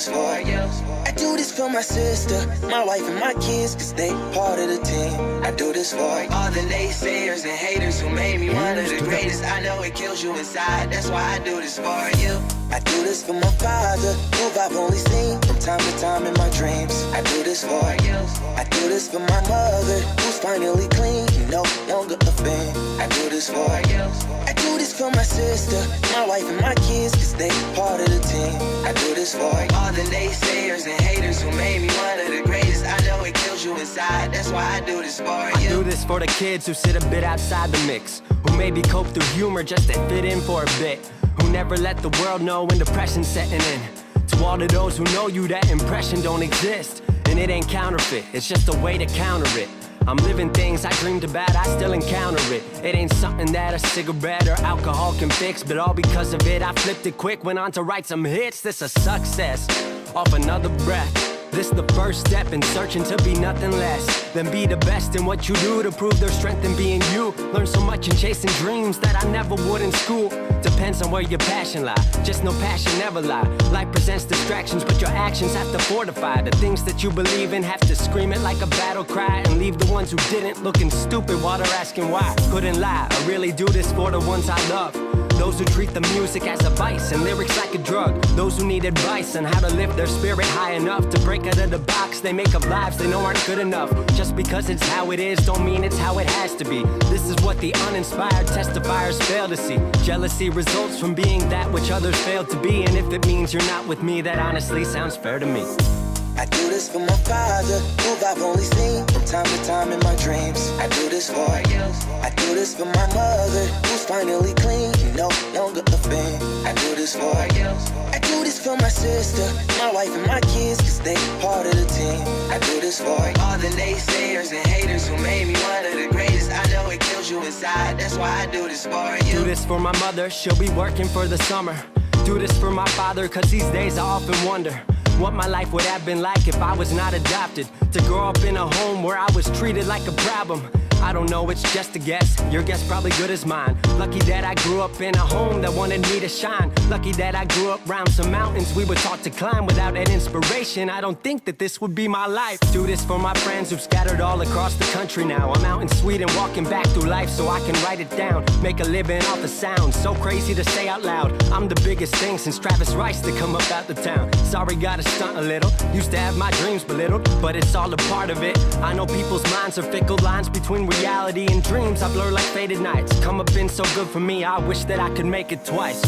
I do this for my sister, my wife and my kids, cause they part of the team. I do this for all the naysayers and haters who made me one of the greatest. I know it kills you inside, that's why I do this for you. I do this for my father, who I've only seen from time to time in my dreams. I do this for you. I do this for my mother, who's finally clean, no longer a fan. I do this for you. I do this for my sister, my wife and my kids, cause they part of the team. I do this for all the naysayers and haters who made me one of the greatest. I know it kills you inside, that's why I do this for you. I do this for the kids who sit a bit outside the mix, who maybe cope through humor just to fit in for a bit, who never let the world know when depression's setting in. To all of those who know you, that impression don't exist, and it ain't counterfeit, it's just a way to counter it. I'm living things I dreamed about, I still encounter it. It ain't something that a cigarette or alcohol can fix, but all because of it, I flipped it quick, went on to write some hits. This a success, off another breath. This the first step in searching to be nothing less than be the best in what you do to prove their strength in being you. Learn so much in chasing dreams that I never would in school. Depends on where your passion lie, just no passion never lie. Life presents distractions, but your actions have to fortify the things that you believe in. Have to scream it like a battle cry and leave the ones who didn't looking stupid while they're asking why. Couldn't lie, I really do this for the ones I love. Those who treat the music as a vice and lyrics like a drug. Those who need advice on how to lift their spirit high enough to break out of the box they make of lives they know aren't good enough. Just because it's how it is don't mean it's how it has to be. This is what the uninspired testifiers fail to see. Jealousy results from being that which others fail to be, and if it means you're not with me, that honestly sounds fair to me. I do this for my father, who I've only seen from time to time in my dreams. I do this for you. I do this for my mother, who's finally clean, no longer a fan. I do this for you. I do this for my sister, my wife and my kids, cause they part of the team. I do this for all the naysayers and haters who made me one of the greatest. I know it kills you inside, that's why I do this for you. Do this for my mother, she'll be working for the summer. Do this for my father, cause these days I often wonder what my life would have been like if I was not adopted. To grow up in a home where I was treated like a problem. I don't know, it's just a guess. Your guess probably good as mine. Lucky that I grew up in a home that wanted me to shine. Lucky that I grew up around some mountains we were taught to climb. Without that inspiration, I don't think that this would be my life. Do this for my friends who've scattered all across the country now. I'm out in Sweden walking back through life so I can write it down. Make a living off the sound, so crazy to say out loud. I'm the biggest thing since Travis Rice to come up out the town. Sorry, gotta stunt a little. Used to have my dreams belittled, but it's all a part of it. I know people's minds are fickle, lines between reality and dreams I blur like faded nights. Come up been so good for me, I wish that I could make it twice.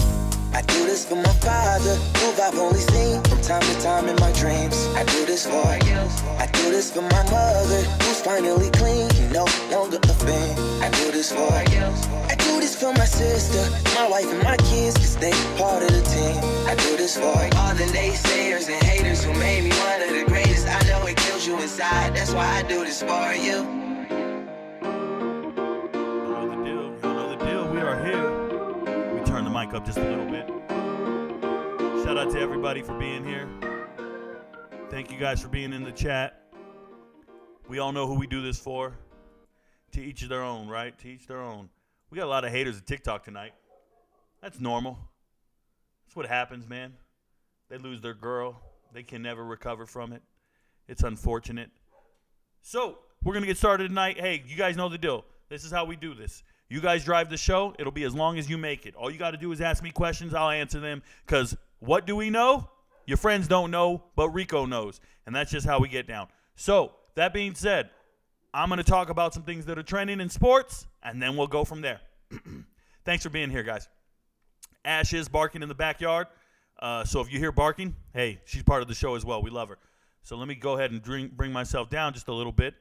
I do this for my father, who I've only seen from time to time in my dreams. I do this for you. I do this for my mother, who's finally clean, no longer a fan. I do this for you. I do this for my sister, my wife and my kids, cause they part of the team. I do this for all the naysayers and haters who made me one of the greatest. I know it kills you inside, that's why I do this for you. Mic up just a little bit. Shout out to everybody for being here. Thank you guys for being in the chat. We all know who we do this for. To each their own, right? To each their own. We got a lot of haters at TikTok tonight. That's normal. That's what happens, man. They lose their girl. They can never recover from it. It's unfortunate. So, we're going to get started tonight. Hey, you guys know the deal. This is how we do this. You guys drive the show. It'll be as long as you make it. All you got to do is ask me questions. I'll answer them. Because what do we know? Your friends don't know, but Rico knows. And that's just how we get down. So, that being said, I'm going to talk about some things that are trending in sports, and then we'll go from there. Thanks for being here, guys. Ash is barking in the backyard. So if you hear barking, hey, she's part of the show as well. We love her. So let me go ahead and bring myself down just a little bit.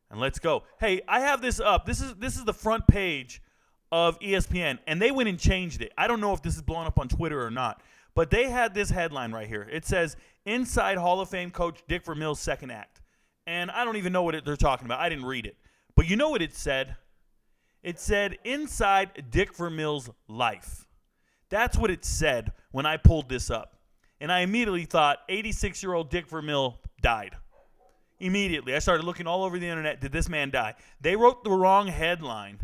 And let's go. Hey, I have this up. This is the front page of ESPN, and they went and changed it. I don't know if this is blowing up on Twitter or not, but they had this headline right here. It says, Inside Hall of Fame coach Dick Vermeil's second act. And I don't even know what they're talking about. I didn't read it. But you know what it said? It said, Inside Dick Vermeil's life. That's what it said when I pulled this up. And I immediately thought, 86-year-old Dick Vermeil died. Immediately, I started looking all over the internet. Did this man die? They wrote the wrong headline,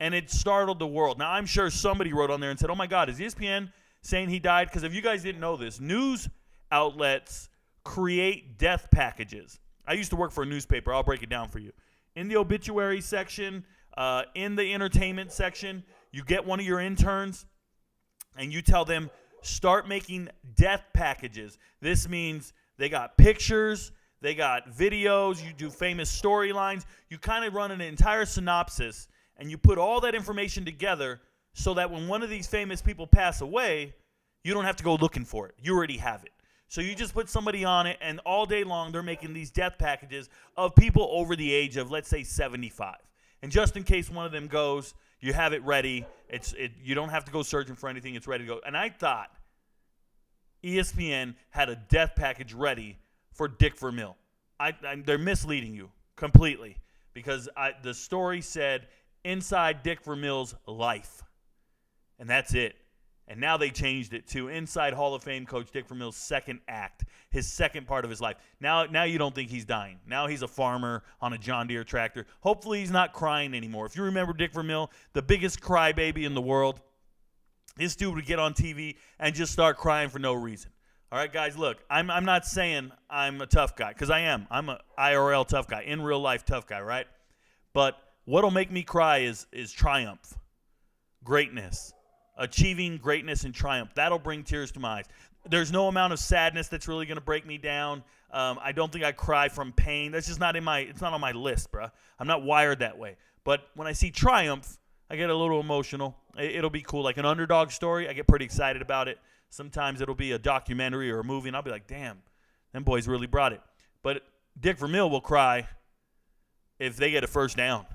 and it startled the world. Now, I'm sure somebody wrote on there and said, oh, my God, is ESPN saying he died? Because if you guys didn't know this, news outlets create death packages. I used to work for a newspaper. I'll break it down for you. In the obituary section, in the entertainment section, you get one of your interns and you tell them, start making death packages. This means they got pictures, they got videos, you do famous storylines. You kind of run an entire synopsis and you put all that information together so that when one of these famous people pass away, you don't have to go looking for it. You already have it. So you just put somebody on it, and all day long they're making these death packages of people over the age of, let's say, 75. And just in case one of them goes, you have it ready. You don't have to go searching for anything. It's ready to go. And I thought ESPN had a death package ready for Dick Vermeil. They're misleading you completely because the story said inside Dick Vermeil's life, and that's it. And now they changed it to inside Hall of Fame coach Dick Vermeil's second act, his second part of his life. Now you don't think he's dying. Now he's a farmer on a John Deere tractor. Hopefully he's not crying anymore. If you remember Dick Vermeil, the biggest crybaby in the world, this dude would get on TV and just start crying for no reason. All right, guys, look, I'm not saying I'm a tough guy, because I am. I'm an IRL tough guy, in real life tough guy, right? But what'll make me cry is triumph, greatness. Achieving greatness and triumph. That'll bring tears to my eyes. There's no amount of sadness that's really going to break me down. I don't think I cry from pain. That's just not it's not on my list, bro. I'm not wired that way. But when I see triumph, I get a little emotional. It'll be cool. Like an underdog story, I get pretty excited about it. Sometimes it'll be a documentary or a movie, and I'll be like, damn, them boys really brought it. But Dick Vermeil will cry if they get a first down.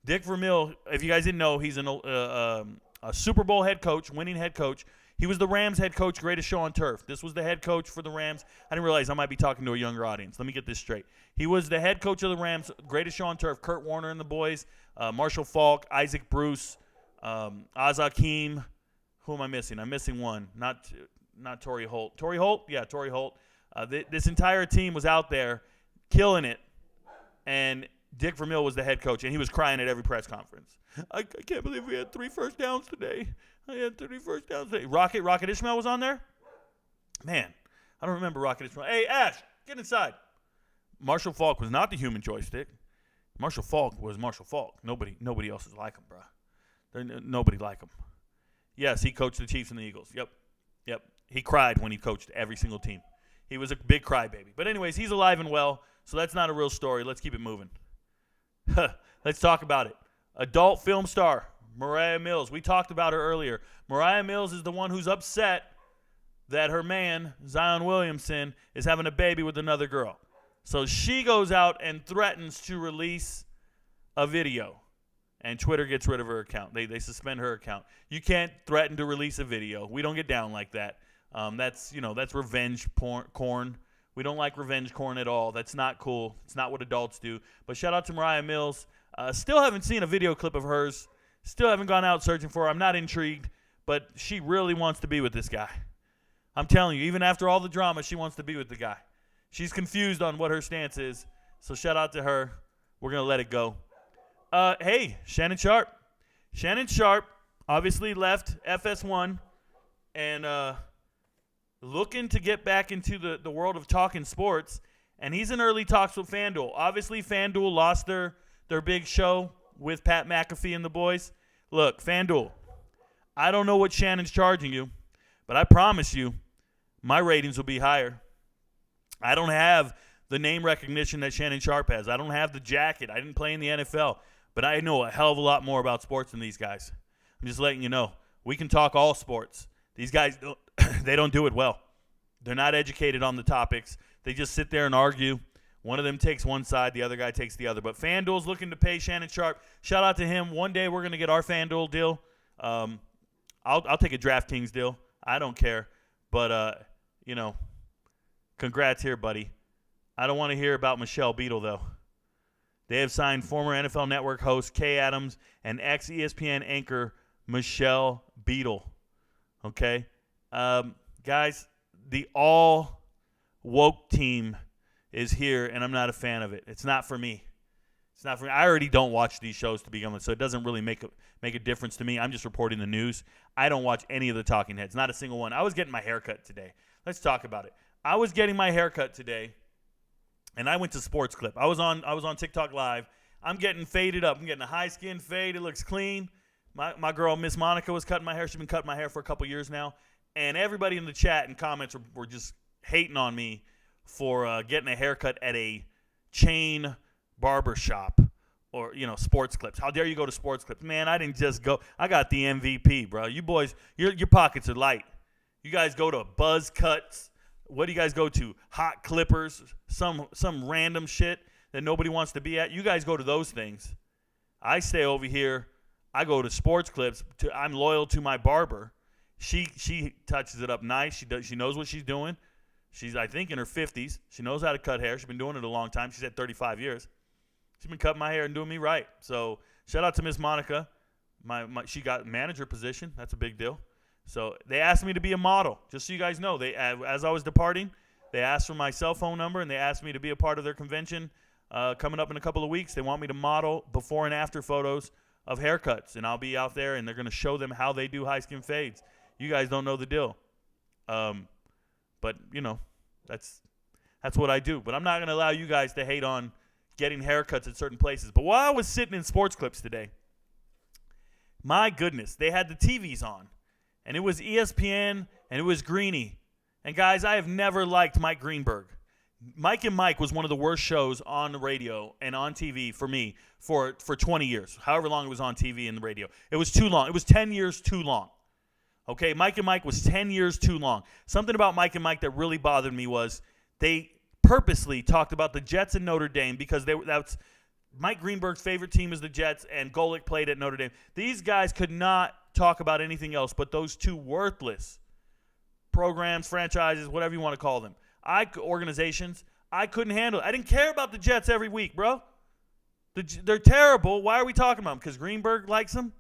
Dick Vermeil, if you guys didn't know, he's a Super Bowl head coach, winning head coach. He was the Rams head coach, greatest show on turf. This was the head coach for the Rams. I didn't realize I might be talking to a younger audience. Let me get this straight. He was the head coach of the Rams, greatest show on turf. Kurt Warner and the boys, Marshall Faulk, Isaac Bruce, Az Hakim. Who am I missing? I'm missing one. Not Torrey Holt. Torrey Holt? Yeah, Torrey Holt. This entire team was out there killing it, and Dick Vermeil was the head coach, and he was crying at every press conference. I can't believe we had 3 first downs today. I had 3 first downs today. Rocket Ishmael was on there? Man, I don't remember Rocket Ishmael. Hey, Ash, get inside. Marshall Faulk was not the human joystick. Marshall Faulk was Marshall Faulk. Nobody else is like him, bro. Nobody like him. Yes, he coached the Chiefs and the Eagles. Yep. He cried when he coached every single team. He was a big crybaby. But anyways, he's alive and well, so that's not a real story. Let's keep it moving. Let's talk about it. Adult film star, Mariah Mills. We talked about her earlier. Mariah Mills is the one who's upset that her man, Zion Williamson, is having a baby with another girl. So she goes out and threatens to release a video, and Twitter gets rid of her account. They suspend her account. You can't threaten to release a video. We don't get down like that. That's revenge corn. We don't like revenge corn at all. That's not cool. It's not what adults do. But shout out to Mariah Mills. Still haven't seen a video clip of hers. Still haven't gone out searching for her. I'm not intrigued, but she really wants to be with this guy. I'm telling you, even after all the drama, she wants to be with the guy. She's confused on what her stance is, so shout out to her. We're going to let it go. Hey, Shannon Sharpe. Shannon Sharpe obviously left FS1 and looking to get back into the world of talking sports, and he's in early talks with FanDuel. Obviously, FanDuel lost their big show with Pat McAfee and the boys. Look, FanDuel, I don't know what Shannon's charging you, but I promise you my ratings will be higher. I don't have the name recognition that Shannon Sharpe has. I don't have the jacket. I didn't play in the NFL, but I know a hell of a lot more about sports than these guys. I'm just letting you know. We can talk all sports. These guys, they don't do it well. They're not educated on the topics. They just sit there and argue. One of them takes one side, the other guy takes the other. But FanDuel's looking to pay Shannon Sharpe. Shout out to him. One day we're going to get our FanDuel deal. I'll take a DraftKings deal. I don't care. But, congrats here, buddy. I don't want to hear about Michelle Beadle, though. They have signed former NFL Network host Kay Adams and ex-ESPN anchor Michelle Beadle. Okay? Guys, the all-woke team is here, and I'm not a fan of it. It's not for me. It's not for me. I already don't watch these shows to begin with, so it doesn't really make a difference to me. I'm just reporting the news. I don't watch any of the talking heads, not a single one. I was getting my hair cut today. Let's talk about it. I was getting my haircut today, and I went to Sports Clip. I was on TikTok Live. I'm getting faded up. I'm getting a high skin fade. It looks clean. My girl, Miss Monica, was cutting my hair. She's been cutting my hair for a couple years now. And everybody in the chat and comments were just hating on me for getting a haircut at a chain barber shop or, Sports Clips. How dare you go to Sports Clips? Man, I didn't just go. I got the MVP, bro. You boys, your pockets are light. You guys go to Buzz Cuts. What do you guys go to? Hot Clippers, some random shit that nobody wants to be at. You guys go to those things. I stay over here. I go to Sports Clips. I'm loyal to my barber. She touches it up nice. She knows what she's doing. She's, I think, in her 50s. She knows how to cut hair. She's been doing it a long time. She's at 35 years. She's been cutting my hair and doing me right. So shout out to Miss Monica. She got manager position. That's a big deal. So they asked me to be a model. Just so you guys know, as I was departing, they asked for my cell phone number, and they asked me to be a part of their convention coming up in a couple of weeks. They want me to model before and after photos of haircuts, and I'll be out there, and they're going to show them how they do high skin fades. You guys don't know the deal. But, that's what I do. But I'm not going to allow you guys to hate on getting haircuts at certain places. But while I was sitting in Sports Clips today, my goodness, they had the TVs on. And it was ESPN, and it was Greeny. And, guys, I have never liked Mike Greenberg. Mike and Mike was one of the worst shows on the radio and on TV for me for 20 years, however long it was on TV and the radio. It was too long. It was 10 years too long. Okay, Mike and Mike was 10 years too long. Something about Mike and Mike that really bothered me was they purposely talked about the Jets and Notre Dame because that's Mike Greenberg's favorite team is the Jets, and Golick played at Notre Dame. These guys could not talk about anything else but those two worthless programs, franchises, whatever you want to call them. Organizations, I couldn't handle it. I didn't care about the Jets every week, bro. They're terrible. Why are we talking about them? Because Greenberg likes them?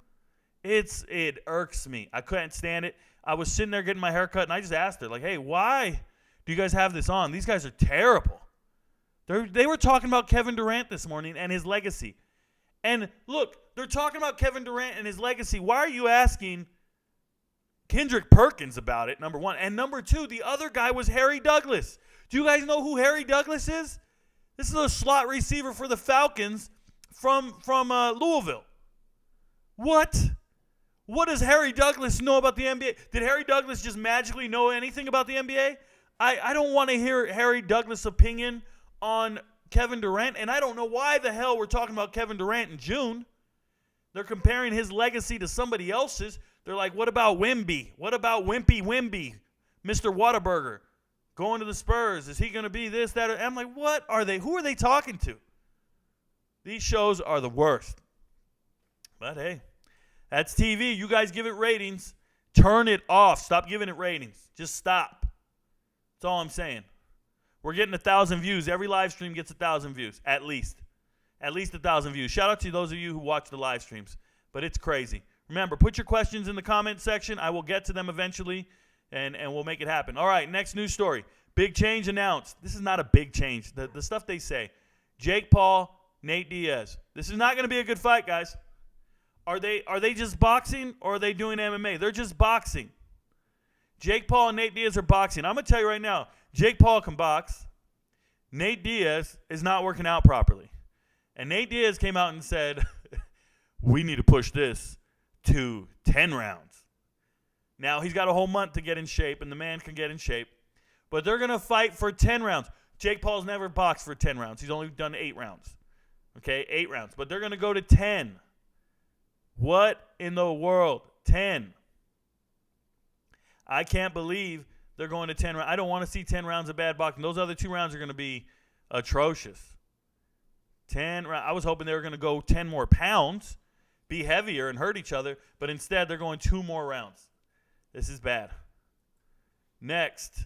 It irks me. I couldn't stand it. I was sitting there getting my hair cut, and I just asked her, like, hey, why do you guys have this on? These guys are terrible. They were talking about Kevin Durant this morning and his legacy. And, look, they're talking about Kevin Durant and his legacy. Why are you asking Kendrick Perkins about it, number one? And number two, the other guy was Harry Douglas. Do you guys know who Harry Douglas is? This is a slot receiver for the Falcons from Louisville. What? What does Harry Douglas know about the NBA? Did Harry Douglas just magically know anything about the NBA? I don't want to hear Harry Douglas' opinion on Kevin Durant, and I don't know why the hell we're talking about Kevin Durant in June. They're comparing his legacy to somebody else's. They're like, what about Wemby? What about Wimpy Wemby? Mr. Whataburger going to the Spurs. Is he going to be this, that? Or? I'm like, what are they? Who are they talking to? These shows are the worst. But, hey, that's TV. You guys give it ratings. Turn it off. Stop giving it ratings. Just stop. That's all I'm saying. We're getting 1,000 views. Every live stream gets 1,000 views, at least. At least 1,000 views. Shout out to those of you who watch the live streams. But it's crazy. Remember, put your questions in the comment section. I will get to them eventually, and we'll make it happen. All right, next news story. Big change announced. This is not a big change. The stuff they say. Jake Paul, Nate Diaz. This is not going to be a good fight, guys. Are they just boxing, or are they doing MMA? They're just boxing. Jake Paul and Nate Diaz are boxing. I'm going to tell you right now, Jake Paul can box. Nate Diaz is not working out properly. And Nate Diaz came out and said, we need to push this to 10 rounds. Now, he's got a whole month to get in shape, and the man can get in shape. But they're going to fight for 10 rounds. Jake Paul's never boxed for 10 rounds. He's only done 8 rounds. Okay, 8 rounds. But they're going to go to 10. What in the world? 10. I can't believe they're going to 10 rounds. I don't want to see 10 rounds of bad boxing. Those other 2 rounds are going to be atrocious. 10 rounds. I was hoping they were going to go 10 more pounds, be heavier, and hurt each other. But instead, they're going 2 more rounds. This is bad. Next.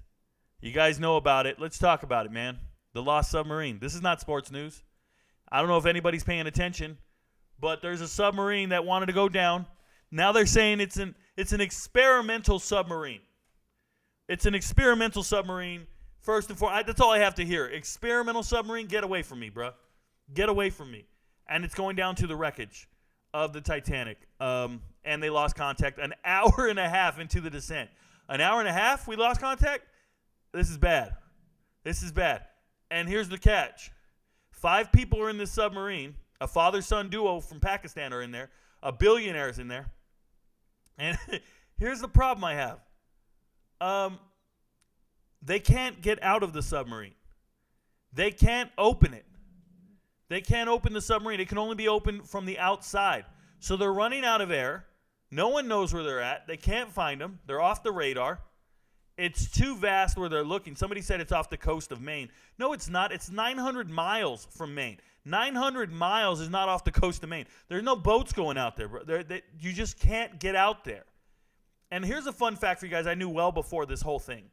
You guys know about it. Let's talk about it, man. The Lost Submarine. This is not sports news. I don't know if anybody's paying attention, but there's a submarine that wanted to go down. Now they're saying it's an experimental submarine. It's an experimental submarine. First and foremost, that's all I have to hear. Experimental submarine, get away from me, bro. Get away from me. And it's going down to the wreckage of the Titanic. And they lost contact an hour and a half into the descent. An hour and a half, we lost contact? This is bad. This is bad. And here's the catch. 5 people are in this submarine. A father-son duo from Pakistan are in there. A billionaire is in there. And here's the problem I have. They can't get out of the submarine. They can't open it. They can't open the submarine. It can only be opened from the outside. So they're running out of air. No one knows where they're at. They can't find them. They're off the radar. It's too vast where they're looking. Somebody said it's off the coast of Maine. No, it's not. It's 900 miles from Maine. 900 miles is not off the coast of Maine. There's no boats going out there, bro. You just can't get out there. And here's a fun fact for you guys I knew well before this whole thing.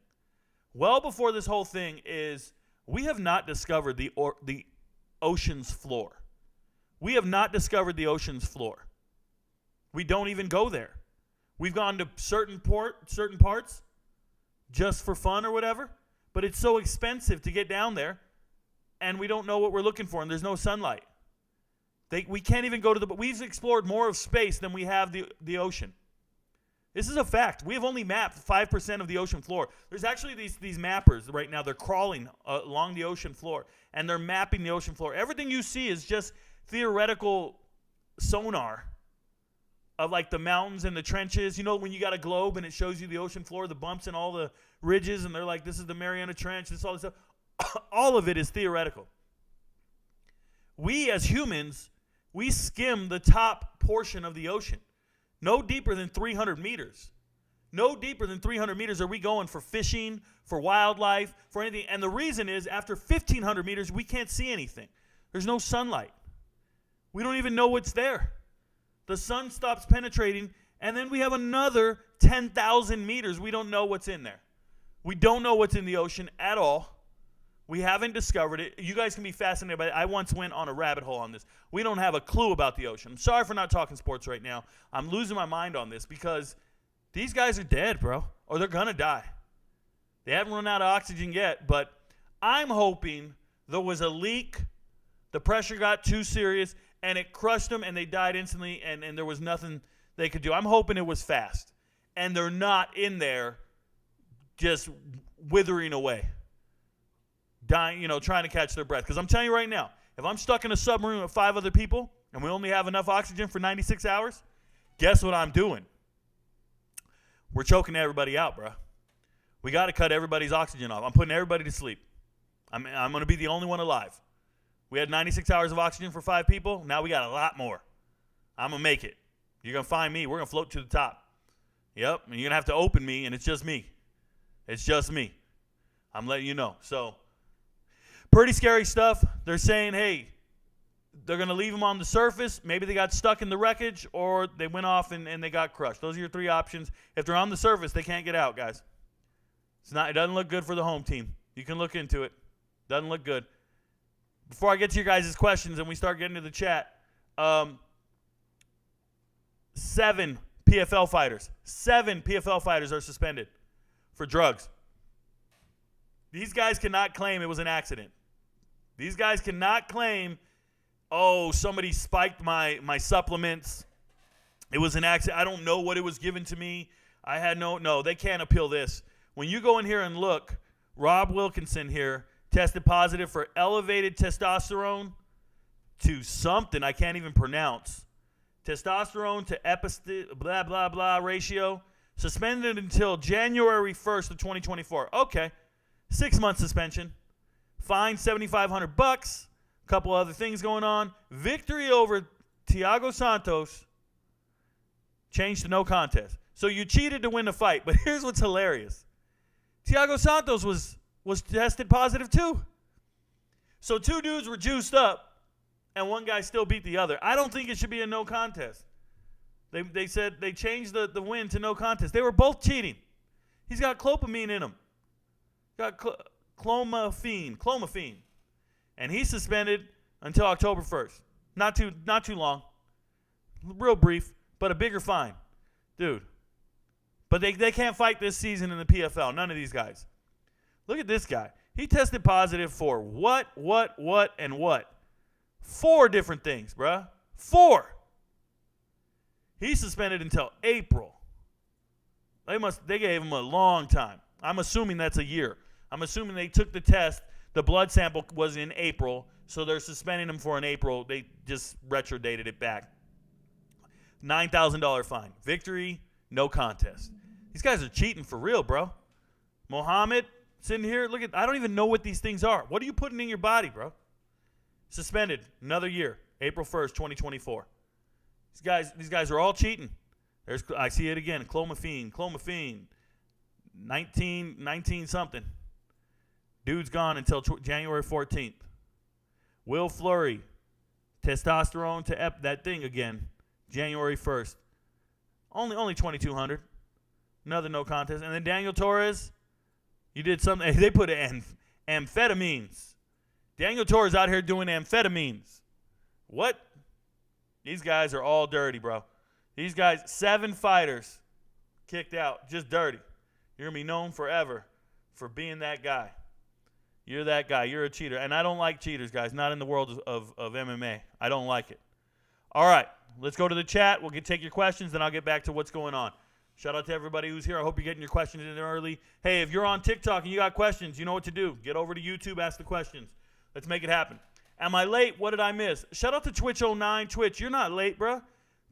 Well before this whole thing is we have not discovered the ocean's floor. We have not discovered the ocean's floor. We don't even go there. We've gone to certain parts just for fun or whatever, but it's so expensive to get down there, and we don't know what we're looking for, and there's no sunlight. We can't even go to we've explored more of space than we have the ocean. This is a fact. We have only mapped 5% of the ocean floor. There's actually these mappers right now. They're crawling along the ocean floor, and they're mapping the ocean floor. Everything you see is just theoretical sonar of like the mountains and the trenches. You know when you got a globe and it shows you the ocean floor, the bumps and all the ridges, and they're like, this is the Mariana Trench, this all this stuff. All of it is theoretical. We as humans, we skim the top portion of the ocean. No deeper than 300 meters. No deeper than 300 meters are we going for fishing, for wildlife, for anything. And the reason is after 1,500 meters, we can't see anything. There's no sunlight. We don't even know what's there. The sun stops penetrating, and then we have another 10,000 meters. We don't know what's in there. We don't know what's in the ocean at all. We haven't discovered it. You guys can be fascinated by it. I once went on a rabbit hole on this. We don't have a clue about the ocean. I'm sorry for not talking sports right now. I'm losing my mind on this because these guys are dead, bro, or they're going to die. They haven't run out of oxygen yet, but I'm hoping there was a leak, the pressure got too serious, and it crushed them, and they died instantly, and there was nothing they could do. I'm hoping it was fast, and they're not in there just withering away, dying, trying to catch their breath. Because I'm telling you right now, if I'm stuck in a submarine with 5 other people and we only have enough oxygen for 96 hours, guess what I'm doing? We're choking everybody out, bro. We got to cut everybody's oxygen off. I'm putting everybody to sleep. I'm going to be the only one alive. We had 96 hours of oxygen for 5 people. Now we got a lot more. I'm going to make it. You're going to find me. We're going to float to the top. Yep. And you're going to have to open me, and it's just me. It's just me. I'm letting you know. So, pretty scary stuff. They're saying, hey, they're going to leave them on the surface. Maybe they got stuck in the wreckage, or they went off and they got crushed. Those are your 3 options. If they're on the surface, they can't get out, guys. It doesn't look good for the home team. You can look into it. Doesn't look good. Before I get to your guys' questions and we start getting to the chat, 7 PFL fighters. 7 PFL fighters are suspended for drugs. These guys cannot claim it was an accident. These guys cannot claim, oh, somebody spiked my supplements. It was an accident. I don't know what it was given to me. I had no, they can't appeal this. When you go in here and look, Rob Wilkinson here tested positive for elevated testosterone to something I can't even pronounce. Testosterone to blah, blah, blah ratio. Suspended until January 1st of 2024. Okay. 6-month suspension. Fine, $7,500. A couple other things going on. Victory over Thiago Santos. Changed to no contest. So you cheated to win the fight. But here's what's hilarious. Thiago Santos was tested positive too. So 2 dudes were juiced up, and one guy still beat the other. I don't think it should be a no contest. They said they changed the win to no contest. They were both cheating. He's got clopamine in him. Got clomiphene. And he's suspended until October 1st. Not too long. Real brief, but a bigger fine. Dude. But they can't fight this season in the PFL. None of these guys. Look at this guy. He tested positive for what, and what? 4 different things, bruh. 4. He's suspended until April. They gave him a long time. I'm assuming that's a year. I'm assuming they took the test. The blood sample was in April, so they're suspending him for an April. They just retrodated it back. $9,000 fine. Victory, no contest. These guys are cheating for real, bro. Mohammed, sitting here, look at, I don't even know what these things are. What are you putting in your body, bro? Suspended, another year, April 1st, 2024. These guys are all cheating. I see it again, clomiphene, 19 something. Dude's gone until January 14th. Will Fleury, testosterone to that thing again, January 1st. Only 2,200. Another no contest. And then Daniel Torres, you did something. They put amphetamines. Daniel Torres out here doing amphetamines. What? These guys are all dirty, bro. These guys, 7 fighters kicked out, just dirty. You're going to be known forever for being that guy. You're that guy. You're a cheater. And I don't like cheaters, guys, not in the world of MMA. I don't like it. All right, let's go to the chat. We'll take your questions, then I'll get back to what's going on. Shout out to everybody who's here. I hope you're getting your questions in early. Hey, if you're on TikTok and you got questions, you know what to do. Get over to YouTube, ask the questions. Let's make it happen. Am I late? What did I miss? Shout out to Twitch09. Twitch, you're not late, bro.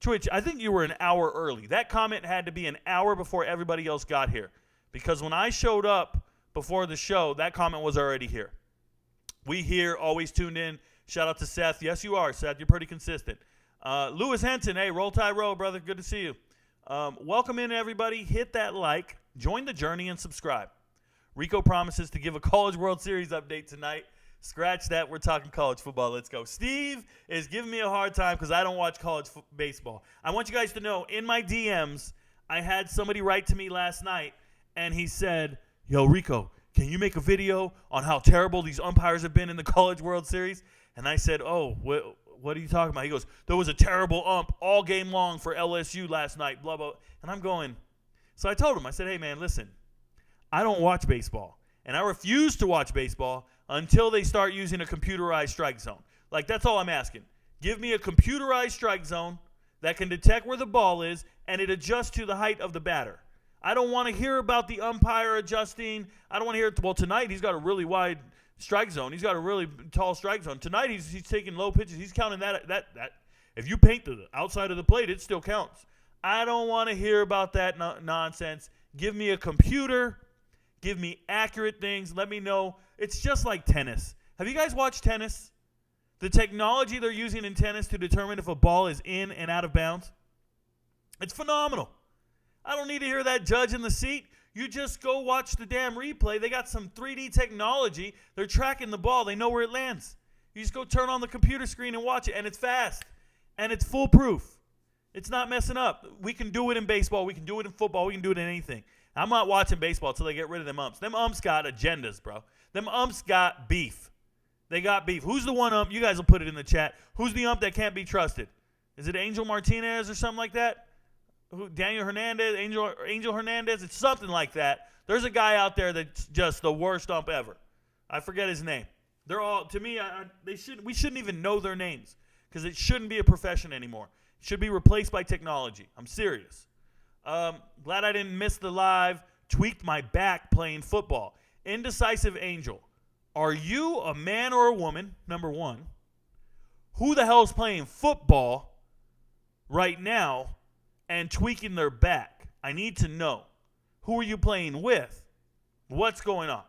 Twitch, I think you were an hour early. That comment had to be an hour before everybody else got here. Because when I showed up before the show, that comment was already here. We here, always tuned in. Shout out to Seth. Yes, you are, Seth. You're pretty consistent. Lewis Henson, hey, roll tide roll, brother. Good to see you. Welcome in, everybody. Hit that like, join the journey, and subscribe. Rico promises to give a College World Series update tonight. Scratch that. We're talking college football. Let's go. Steve is giving me a hard time because I don't watch college baseball. I want you guys to know, in my DMs, I had somebody write to me last night, and he said, yo, Rico, can you make a video on how terrible these umpires have been in the College World Series? And I said, oh, what are you talking about? He goes, there was a terrible ump all game long for LSU last night, blah, blah. And I'm going, so I told him, I said, hey, man, listen, I don't watch baseball. And I refuse to watch baseball until they start using a computerized strike zone. Like, that's all I'm asking. Give me a computerized strike zone that can detect where the ball is, and it adjusts to the height of the batter. I don't want to hear about the umpire adjusting. I don't want to hear, well, tonight he's got a really wide strike zone. He's got a really tall strike zone. Tonight he's taking low pitches. He's counting that. If you paint the outside of the plate, it still counts. I don't want to hear about that nonsense. Give me a computer. Give me accurate things. Let me know. It's just like tennis. Have you guys watched tennis? The technology they're using in tennis to determine if a ball is in and out of bounds. It's phenomenal. I don't need to hear that judge in the seat. You just go watch the damn replay. They got some 3D technology. They're tracking the ball. They know where it lands. You just go turn on the computer screen and watch it, and it's fast. And it's foolproof. It's not messing up. We can do it in baseball. We can do it in football. We can do it in anything. I'm not watching baseball until they get rid of them umps. Them umps got agendas, bro. Them umps got beef. They got beef. Who's the one ump? You guys will put it in the chat. Who's the ump that can't be trusted? Is it Angel Martinez or something like that? Daniel Hernandez, Angel Hernandez? It's something like that. There's a guy out there that's just the worst ump ever. I forget his name. They're all, to me, we shouldn't even know their names because it shouldn't be a profession anymore. It should be replaced by technology. I'm serious. Glad I didn't miss the live. Tweaked my back playing football. Indecisive Angel. Are you a man or a woman? Number one. Who the hell is playing football right now and tweaking their back? I need to know. Who are you playing with? What's going on?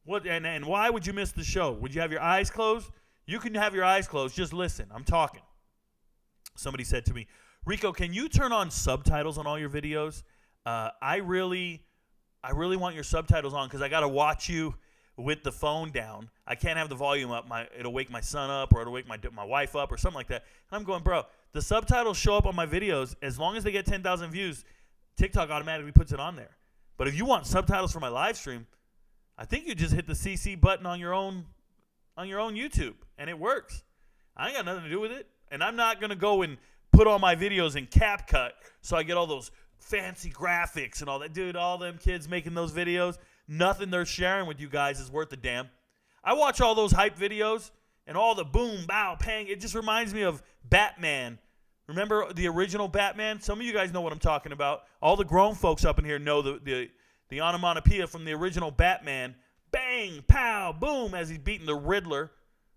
What and why would you miss the show? Would you have your eyes closed? You can have your eyes closed. Just listen. I'm talking. Somebody said to me, Rico, can you turn on subtitles on all your videos? I really want your subtitles on because I got to watch you with the phone down. I can't have the volume up. It'll wake my son up or it'll wake my wife up or something like that. And I'm going, bro, the subtitles show up on my videos. As long as they get 10,000 views, TikTok automatically puts it on there. But if you want subtitles for my live stream, I think you just hit the CC button on your own YouTube, and it works. I ain't got nothing to do with it. And I'm not going to go and put all my videos in CapCut so I get all those fancy graphics and all that. Dude, all them kids making those videos, nothing they're sharing with you guys is worth a damn. I watch all those hype videos and all the boom, bow, pang. It just reminds me of Batman. Remember the original Batman? Some of you guys know what I'm talking about. All the grown folks up in here know the The onomatopoeia from the original Batman. Bang, pow, boom, as he's beating the Riddler,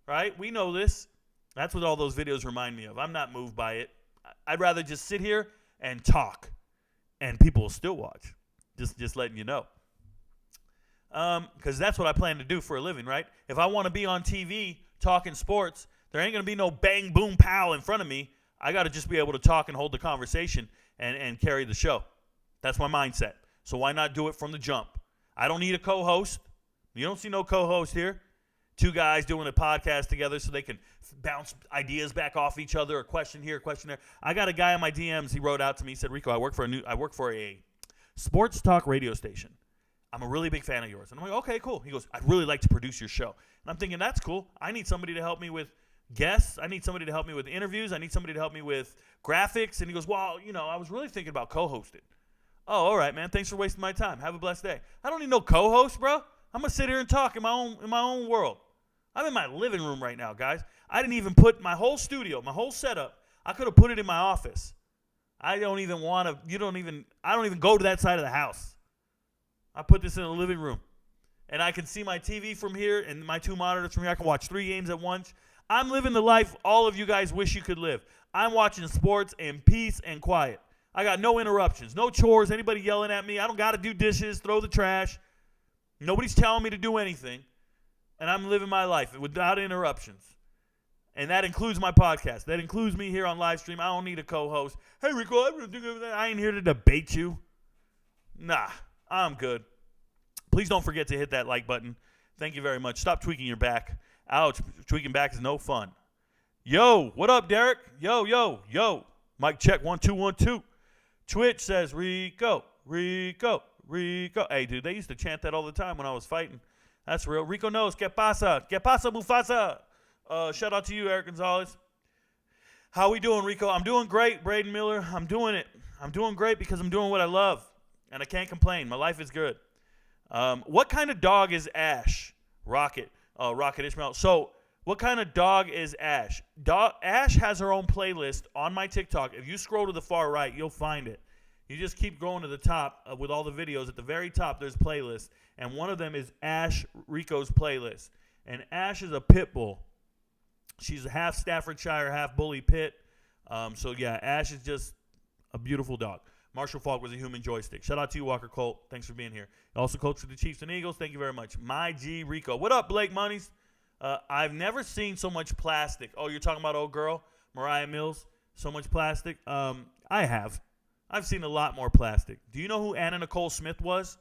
right? We know this. That's what all those videos remind me of. I'm not moved by it. I'd rather just sit here and talk, and people will still watch. Just letting you know. Because that's what I plan to do for a living, right? If I want to be on TV talking sports, there ain't going to be no bang, boom, pow in front of me. I got to just be able to talk and hold the conversation and carry the show. That's my mindset. So why not do it from the jump? I don't need a co-host. You don't see no co-host here. Two guys doing a podcast together so they can bounce ideas back off each other, a question here, a question there. I got a guy on my DMs. He wrote out to me. He said, Rico, I work for a sports talk radio station. I'm a really big fan of yours. And I'm like, okay, cool. He goes, I'd really like to produce your show. And I'm thinking, that's cool. I need somebody to help me with guests. I need somebody to help me with interviews. I need somebody to help me with graphics. And he goes, well, I was really thinking about co-hosting. Oh, all right, man. Thanks for wasting my time. Have a blessed day. I don't need no co-host, bro. I'm going to sit here and talk in my own world. I'm in my living room right now, guys. I didn't even put my whole studio, my whole setup. I could have put it in my office. I don't even go to that side of the house. I put this in a living room. And I can see my TV from here and my two monitors from here. I can watch 3 games at once. I'm living the life all of you guys wish you could live. I'm watching sports in peace and quiet. I got no interruptions, no chores, anybody yelling at me. I don't got to do dishes, throw the trash. Nobody's telling me to do anything. And I'm living my life without interruptions. And that includes my podcast. That includes me here on live stream. I don't need a co-host. Hey, Rico, I ain't here to debate you. Nah, I'm good. Please don't forget to hit that like button. Thank you very much. Stop tweaking your back. Ouch, tweaking back is no fun. Yo, what up, Derek? Yo. Mic check, 1 2 1 2. Twitch says Rico. Hey, dude, they used to chant that all the time when I was fighting. That's real. Rico Knows. Que pasa, Mufasa. Shout out to you, Eric Gonzalez. How we doing, Rico? I'm doing great, Braden Miller. I'm doing it. I'm doing great because I'm doing what I love, and I can't complain. My life is good. What kind of dog is Ash? Rocket Ishmael. So what kind of dog is Ash? Ash has her own playlist on my TikTok. If you scroll to the far right, you'll find it. You just keep going to the top with all the videos. At the very top, there's playlists, and one of them is Ash Rico's playlist. And Ash is a pit bull. She's a half Staffordshire, half Bully Pit. So, yeah, Ash is just a beautiful dog. Marshall Falk was a human joystick. Shout out to you, Walker Colt. Thanks for being here. Also coach for the Chiefs and Eagles. Thank you very much. My G Rico. What up, Blake Monies? I've never seen so much plastic. Oh, you're talking about old girl, Mariah Mills? So much plastic? I have. I've seen a lot more plastic. Do you know who Anna Nicole Smith was?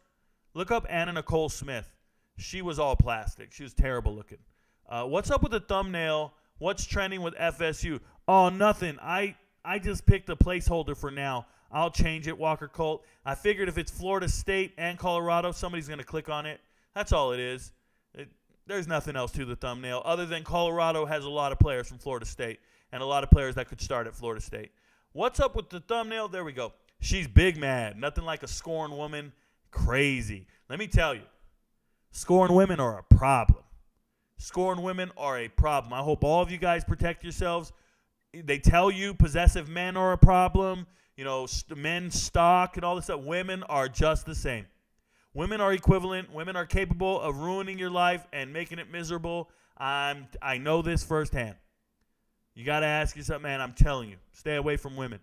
Look up Anna Nicole Smith. She was all plastic. She was terrible looking. What's up with the thumbnail? What's trending with FSU? Oh, nothing. I just picked a placeholder for now. I'll change it, Walker Colt. I figured if it's Florida State and Colorado, somebody's going to click on it. That's all it is. There's nothing else to the thumbnail other than Colorado has a lot of players from Florida State and a lot of players that could start at Florida State. What's up with the thumbnail? There we go. She's big mad. Nothing like a scorned woman. Crazy. Let me tell you, scorned women are a problem. Scorned women are a problem. I hope all of you guys protect yourselves. They tell you possessive men are a problem. You know, men stalk and all this stuff. Women are just the same. Women are equivalent. Women are capable of ruining your life and making it miserable. I know this firsthand. You got to ask yourself, man, I'm telling you, stay away from women.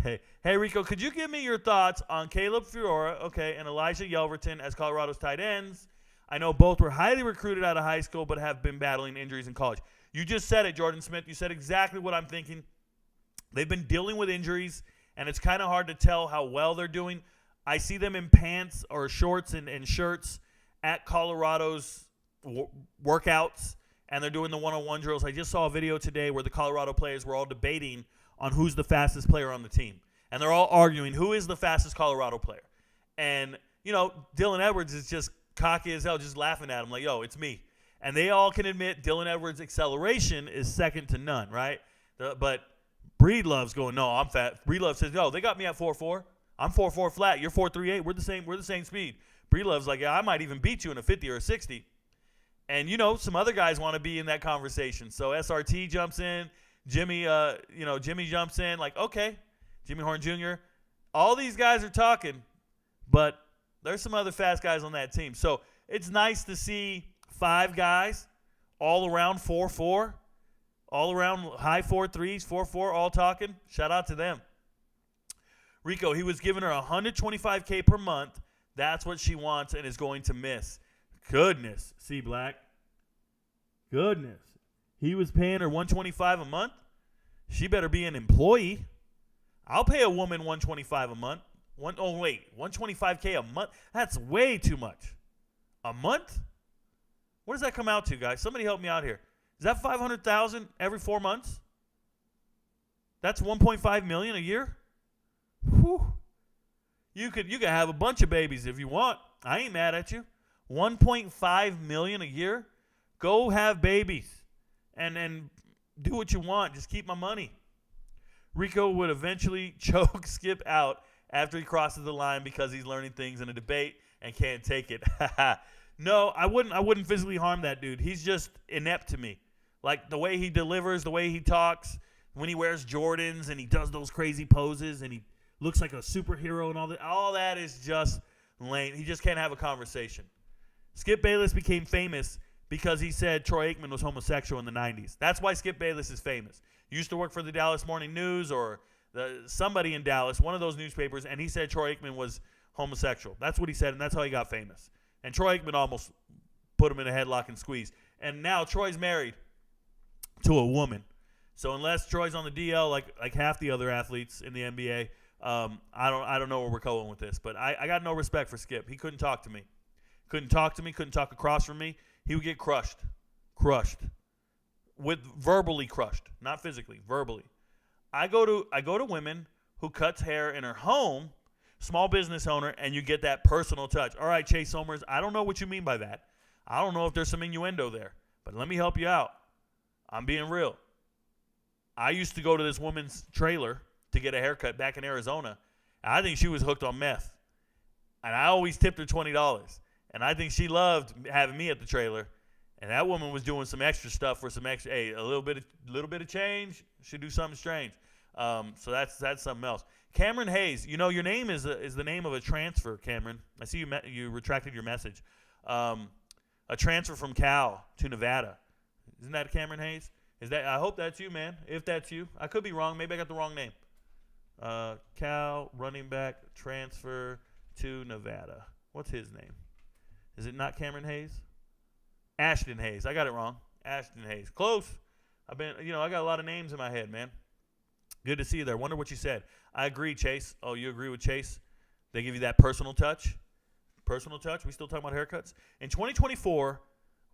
Hey, Rico, could you give me your thoughts on Caleb Fiora, and Elijah Yelverton as Colorado's tight ends? I know both were highly recruited out of high school but have been battling injuries in college. You just said it, Jordan Smith. You said exactly what I'm thinking. They've been dealing with injuries, and it's kind of hard to tell how well they're doing. I see them in pants or shorts and shirts at Colorado's workouts, and they're doing the one-on-one drills. I just saw a video today where the Colorado players were all debating on who's the fastest player on the team. And they're all arguing who is the fastest Colorado player. And, Dylan Edwards is just cocky as hell, just laughing at him like, yo, it's me. And they all can admit Dylan Edwards' acceleration is second to none, right? But Breedlove's going, no, I'm fat. Breedlove says, no, they got me at 4.4. I'm 4.4 flat. You're 4.38. We're the same speed. Breedlove's like, yeah, I might even beat you in a 50 or a 60. And, some other guys want to be in that conversation. So SRT jumps in. Jimmy jumps in like, okay, Jimmy Horn Jr. All these guys are talking, but There's some other fast guys on that team. So it's nice to see 5 guys all around 4'4", all around high 4'3s, 4'4", all talking. Shout out to them. Rico, he was giving her $125K per month. That's what she wants and is going to miss. Goodness, C Black. Goodness. He was paying her $125 a month. She better be an employee. I'll pay a woman $125 a month. $125K a month? That's way too much. A month? What does that come out to, guys? Somebody help me out here. Is that $500,000 every 4 months? That's $1.5 million a year? Whew. You could have a bunch of babies if you want. I ain't mad at you. $1.5 million a year? Go have babies and do what you want. Just keep my money. Rico would eventually choke Skip out after he crosses the line because he's learning things in a debate and can't take it. No, I wouldn't physically harm that dude. He's just inept to me. Like the way he delivers, the way he talks, when he wears Jordans and he does those crazy poses and he looks like a superhero and all that is just lame. He just can't have a conversation. Skip Bayless became famous because he said Troy Aikman was homosexual in the 90s. That's why Skip Bayless is famous. He used to work for the Dallas Morning News or somebody in Dallas, one of those newspapers, and he said Troy Aikman was homosexual. That's what he said, and that's how he got famous. And Troy Aikman almost put him in a headlock and squeeze. And now Troy's married to a woman. So unless Troy's on the DL like half the other athletes in the NBA, I don't know where we're going with this. But I got no respect for Skip. He couldn't talk to me. Couldn't talk across from me. He would get crushed. Verbally crushed, not physically, verbally. I go to women who cuts hair in her home, small business owner, and you get that personal touch. All right, Chase Somers, I don't know what you mean by that. I don't know if there's some innuendo there, but let me help you out. I'm being real. I used to go to this woman's trailer to get a haircut back in Arizona. And I think she was hooked on meth. And I always tipped her $20. And I think she loved having me at the trailer. And that woman was doing some extra stuff for some extra, a little bit of change. Should do something strange. So that's something else. Cameron Hayes, your name is the name of a transfer, Cameron. I see you retracted your message. A transfer from Cal to Nevada. Isn't that Cameron Hayes? I hope that's you, man. If that's you. I could be wrong. Maybe I got the wrong name. Cal running back transfer to Nevada. What's his name? Is it not Cameron Hayes? Ashton Hayes. I got it wrong. Ashton Hayes. Close. I got a lot of names in my head, man. Good to see you there. Wonder what you said. I agree, Chase. Oh, you agree with Chase? They give you that personal touch? Personal touch? We still talking about haircuts? In 2024,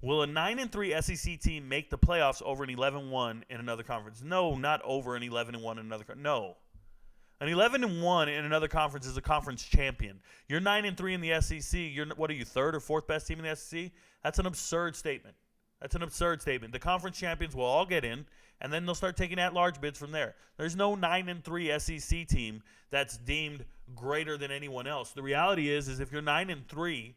will a 9-3 SEC team make the playoffs over an 11-1 in another conference? No, not over an 11-1 in another conference. No. An 11-1 in another conference is a conference champion. You're 9-3 in the SEC. What are you, third or fourth best team in the SEC? That's an absurd statement. The conference champions will all get in, and then they'll start taking at-large bids from there. There's no 9-3 SEC team that's deemed greater than anyone else. The reality is if you're 9-3,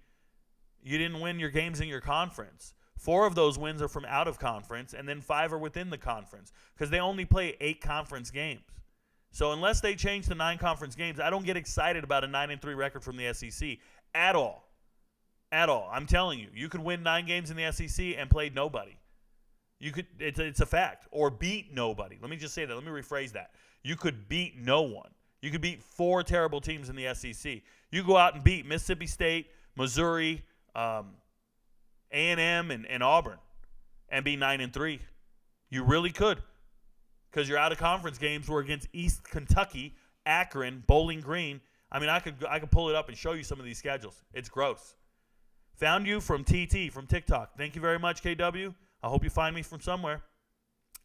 you didn't win your games in your conference. 4 of those wins are from out of conference, and then 5 are within the conference because they only play 8 conference games. So unless they change to 9 conference games, I don't get excited about a 9-3 record from the SEC at all. At all. I'm telling you, you could win 9 games in the SEC and play nobody. It's a fact. Or beat nobody. Let me just say that. Let me rephrase that. You could beat no one. You could beat 4 terrible teams in the SEC. You go out and beat Mississippi State, Missouri, A&M, and Auburn and be 9-3. You really could. Because your out-of-conference games were against East Kentucky, Akron, Bowling Green. I mean, I could pull it up and show you some of these schedules. It's gross. Found you from TT, from TikTok. Thank you very much, KW. I hope you find me from somewhere.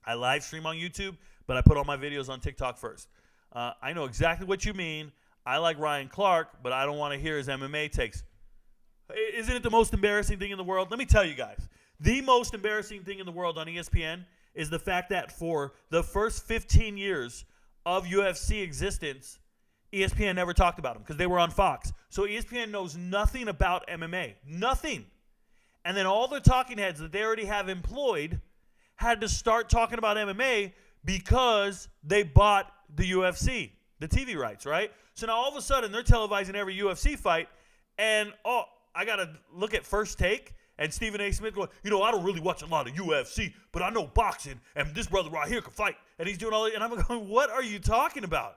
I live stream on YouTube, but I put all my videos on TikTok first. I know exactly what you mean. I like Ryan Clark, but I don't want to hear his MMA takes. Isn't it the most embarrassing thing in the world? Let me tell you guys. The most embarrassing thing in the world on ESPN is the fact that for the first 15 years of UFC existence, ESPN never talked about them because they were on Fox. So ESPN knows nothing about MMA. Nothing. And then all the talking heads that they already have employed had to start talking about MMA because they bought the UFC, the TV rights, right? So now all of a sudden they're televising every UFC fight, And, I got to look at First Take and Stephen A. Smith going, I don't really watch a lot of UFC, but I know boxing, and this brother right here can fight. And he's doing all that. And I'm going, what are you talking about?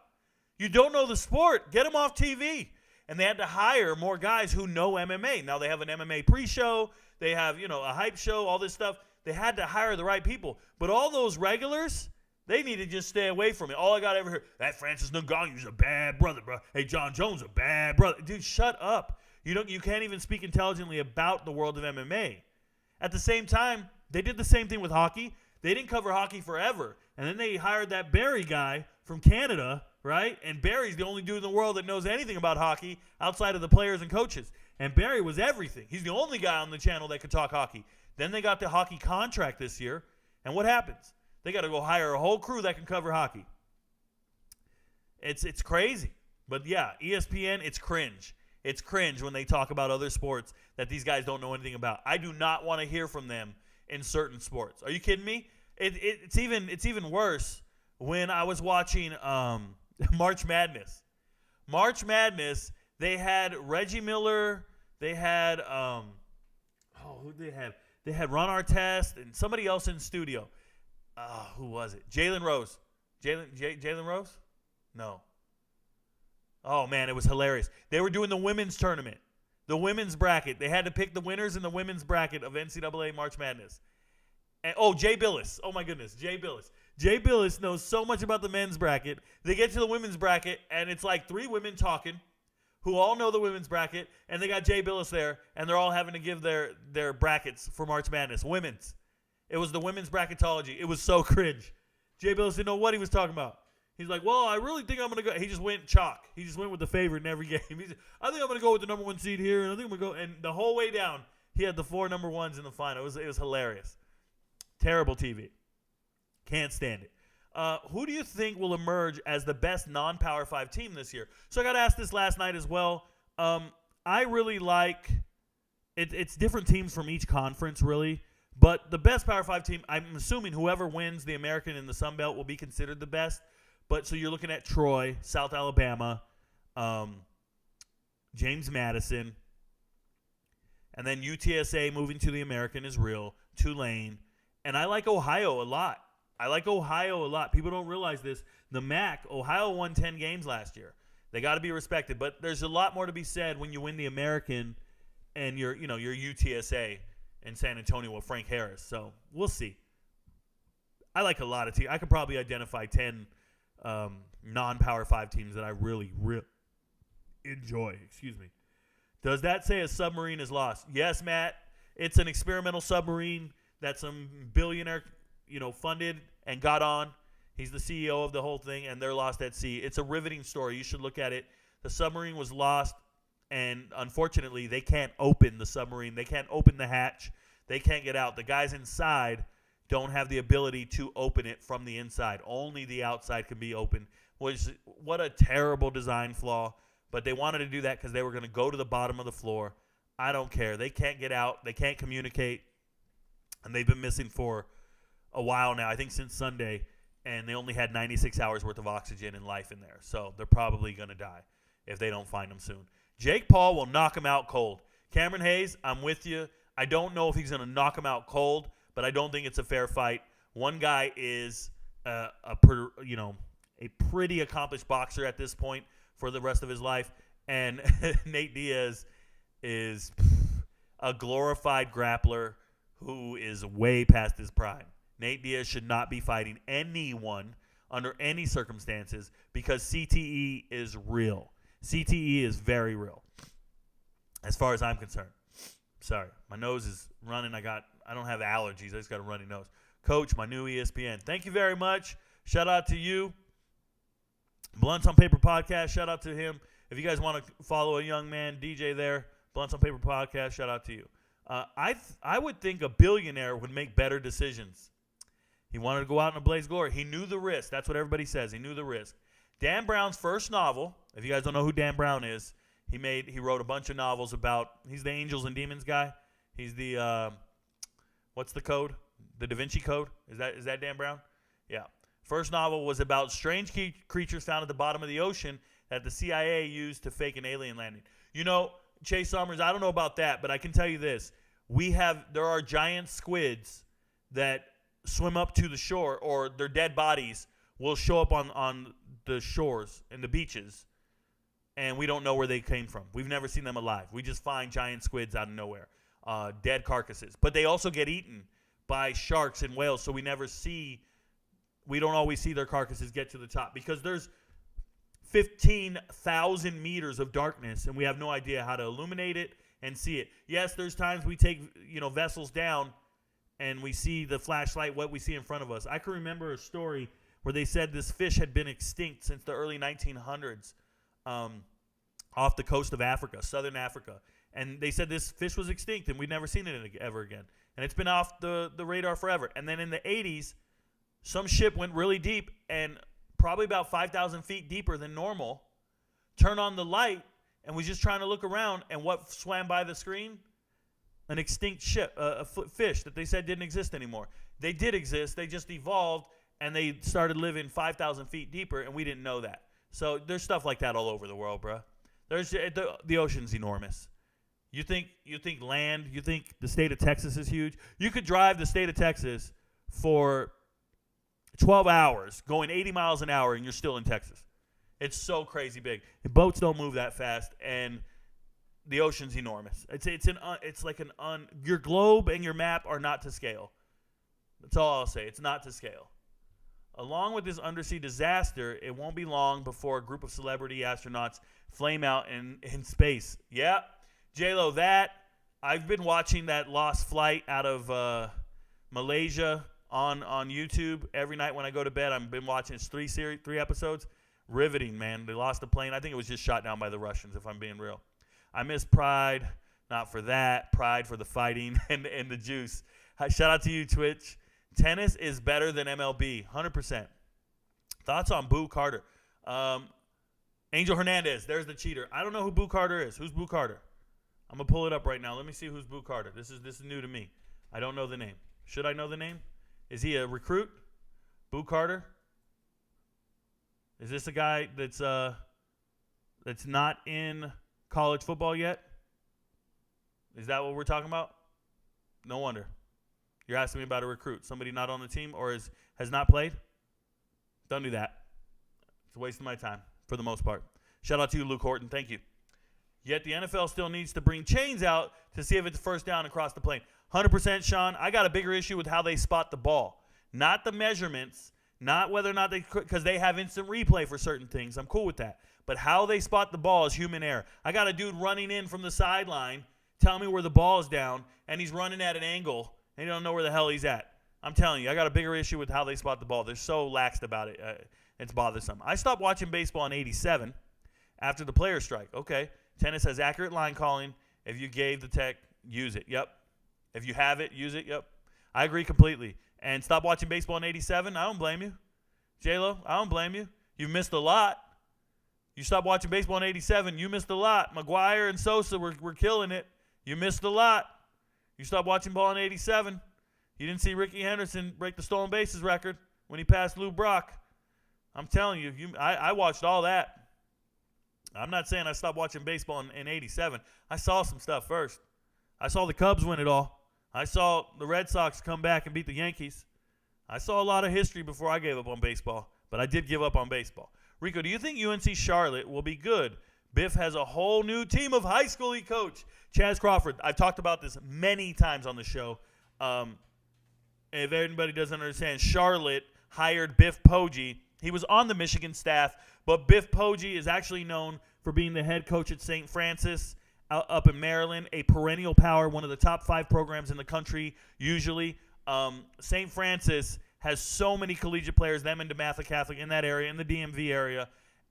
You don't know the sport. Get him off TV. And they had to hire more guys who know MMA. Now they have an MMA pre-show. They have, a hype show, all this stuff. They had to hire the right people. But all those regulars, they need to just stay away from it. All I got to ever hear, that Francis Ngannou's a bad brother, bro. Hey, John Jones a bad brother. Dude, shut up. You can't even speak intelligently about the world of MMA. At the same time, they did the same thing with hockey. They didn't cover hockey forever. And then they hired that Barry guy from Canada, right? And Barry's the only dude in the world that knows anything about hockey outside of the players and coaches. And Barry was everything. He's the only guy on the channel that could talk hockey. Then they got the hockey contract this year. And what happens? They got to go hire a whole crew that can cover hockey. It's crazy. But yeah, ESPN, it's cringe. It's cringe when they talk about other sports that these guys don't know anything about. I do not want to hear from them in certain sports. Are you kidding me? It's even worse when I was watching March Madness. March Madness, they had Reggie Miller. They had who did they have? They had Ron Artest and somebody else in studio. Who was it? Jalen Rose. Jalen Rose? No. Oh, man, it was hilarious. They were doing the women's tournament, the women's bracket. They had to pick the winners in the women's bracket of NCAA March Madness. And, Jay Bilas. Oh, my goodness, Jay Bilas. Jay Bilas knows so much about the men's bracket. They get to the women's bracket, and it's like 3 women talking who all know the women's bracket, and they got Jay Bilas there, and they're all having to give their brackets for March Madness. Women's. It was the women's bracketology. It was so cringe. Jay Bilas didn't know what he was talking about. He's like, well, I really think I'm going to go. He just went chalk. He just went with the favorite in every game. I think I'm going to go with the number 1 seed here, and I think I'm going to go. And the whole way down, he had the 4 number 1s in the final. It was hilarious. Terrible TV. Can't stand it. Who do you think will emerge as the best non-Power 5 team this year? So I got asked this last night as well. I really like it's different teams from each conference, really. But the best Power 5 team, I'm assuming whoever wins the American in the Sun Belt will be considered the best. But so you're looking at Troy, South Alabama, James Madison, and then UTSA moving to the American is real, Tulane. And I like Ohio a lot. People don't realize this. The MAC, Ohio won 10 games last year. They got to be respected. But there's a lot more to be said when you win the American and you're UTSA in San Antonio with Frank Harris. So we'll see. I like a lot of teams. I could probably identify 10 non-Power 5 teams that I really, really enjoy. Excuse me. Does that say a submarine is lost? Yes, Matt. It's an experimental submarine that some billionaire, funded and got on. He's the CEO of the whole thing, and they're lost at sea. It's a riveting story. You should look at it. The submarine was lost, and unfortunately, they can't open the submarine. They can't open the hatch. They can't get out. The guys inside don't have the ability to open it from the inside. Only the outside can be open. What a terrible design flaw. But they wanted to do that because they were going to go to the bottom of the floor. I don't care. They can't get out. They can't communicate. And they've been missing for a while now, I think since Sunday. And they only had 96 hours worth of oxygen and life in there. So they're probably going to die if they don't find them soon. Jake Paul will knock him out cold. Cameron Hayes, I'm with you. I don't know if he's going to knock him out cold, but I don't think it's a fair fight. One guy is a pretty accomplished boxer at this point for the rest of his life, and Nate Diaz is a glorified grappler who is way past his prime. Nate Diaz should not be fighting anyone under any circumstances because CTE is real. CTE is very real as far as I'm concerned. Sorry, my nose is running. I don't have allergies. I just got a runny nose. Coach, my new ESPN. Thank you very much. Shout out to you. Blunts on Paper Podcast. Shout out to him. If you guys want to follow a young man, DJ there, Blunts on Paper Podcast. Shout out to you. I would think a billionaire would make better decisions. He wanted to go out in a blaze of glory. He knew the risk. That's what everybody says. He knew the risk. Dan Brown's first novel, if you guys don't know who Dan Brown is, he wrote a bunch of novels about, he's the Angels and Demons guy. He's the, what's the code? The Da Vinci Code? Is that Dan Brown? Yeah. First novel was about strange creatures found at the bottom of the ocean that the CIA used to fake an alien landing. Chase Summers, I don't know about that, but I can tell you this. There are giant squids that swim up to the shore, or their dead bodies will show up on the shores and the beaches, and we don't know where they came from. We've never seen them alive. We just find giant squids out of nowhere, dead carcasses. But they also get eaten by sharks and whales, so we don't always see their carcasses get to the top, because there's 15,000 meters of darkness, and we have no idea how to illuminate it and see it. Yes, there's times we take vessels down and we see the flashlight, what we see in front of us. I can remember a story where they said this fish had been extinct since the early 1900s off the coast of Africa, southern Africa. And they said this fish was extinct and we'd never seen it ever again. And it's been off the radar forever. And then in the 80s, some ship went really deep, and probably about 5,000 feet deeper than normal, turned on the light and was just trying to look around, and what swam by the screen? An extinct ship, a fish that they said didn't exist anymore. They did exist. They just evolved, and they started living 5,000 feet deeper, and we didn't know that. So there's stuff like that all over the world, bro. The ocean's enormous. You think land, you think the state of Texas is huge? You could drive the state of Texas for 12 hours going 80 miles an hour, and you're still in Texas. It's so crazy big. Boats don't move that fast, and the ocean's enormous. Your globe and your map are not to scale. That's all I'll say. It's not to scale. Along with this undersea disaster, it won't be long before a group of celebrity astronauts flame out in space. Yeah, J-Lo, I've been watching that lost flight out of Malaysia on YouTube every night when I go to bed. I've been watching. It's three episodes. Riveting, man. They lost the plane. I think it was just shot down by the Russians, if I'm being real. I miss Pride. Not for that. Pride for the fighting and the juice. Shout out to you, Twitch. Tennis is better than MLB. 100%. Thoughts on Boo Carter? Angel Hernandez. There's the cheater. I don't know who Boo Carter is. Who's Boo Carter? I'm going to pull it up right now. Let me see who's Boo Carter. This is new to me. I don't know the name. Should I know the name? Is he a recruit? Boo Carter? Is this a guy that's not in college football yet? Is that what we're talking about? No wonder. You're asking me about a recruit, somebody not on the team or has not played? Don't do that. It's a waste of my time for the most part. Shout out to you, Luke Horton. Thank you. Yet the NFL still needs to bring chains out to see if it's first down across the plane. 100%, Sean. I got a bigger issue with how they spot the ball. Not the measurements, not whether or not because they have instant replay for certain things. I'm cool with that. But how they spot the ball is human error. I got a dude running in from the sideline telling me where the ball is down, and he's running at an angle, and he don't know where the hell he's at. I'm telling you, I got a bigger issue with how they spot the ball. They're so laxed about it. It's bothersome. I stopped watching baseball in 87 after the players' strike. Okay, tennis has accurate line calling. If you gave the tech, use it. Yep. If you have it, use it. Yep. I agree completely. And stop watching baseball in 87. I don't blame you. J-Lo, I don't blame you. You've missed a lot. You stopped watching baseball in 87. You missed a lot. McGuire and Sosa were killing it. You missed a lot. You stopped watching ball in 87. You didn't see Ricky Henderson break the stolen bases record when he passed Lou Brock. I'm telling you, I watched all that. I'm not saying I stopped watching baseball in 87. I saw some stuff first. I saw the Cubs win it all. I saw the Red Sox come back and beat the Yankees. I saw a lot of history before I gave up on baseball, but I did give up on baseball. Rico, do you think UNC Charlotte will be good? Biff has a whole new team of high school he coached. Chaz Crawford, I've talked about this many times on the show. If anybody doesn't understand, Charlotte hired Biff Poggi. He was on the Michigan staff, but Biff Poggi is actually known for being the head coach at St. Francis up in Maryland, a perennial power, one of the top 5 programs in the country usually. St. Francis has so many collegiate players, them and DeMatha Catholic in that area, in the DMV area,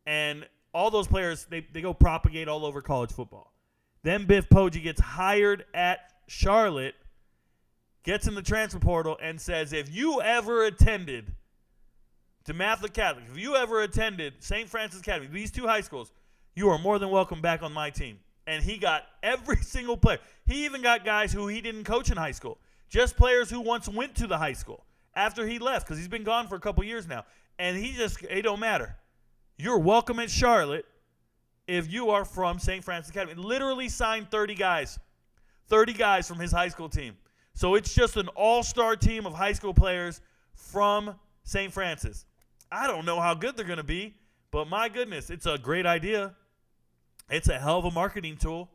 and all those players, they go propagate all over college football. Then Biff Poggi gets hired at Charlotte, gets in the transfer portal, and says, if you ever attended DeMatha Catholic, if you ever attended St. Francis Academy, these 2 high schools, you are more than welcome back on my team. And he got every single player. He even got guys who he didn't coach in high school. Just players who once went to the high school after he left, because he's been gone for a couple years now. And it don't matter. You're welcome at Charlotte. if you are from St. Francis Academy. Literally signed 30 guys. 30 guys from his high school team. So it's just an all-star team of high school players from St. Francis. I don't know how good they're going to be, but my goodness, it's a great idea. It's a hell of a marketing tool.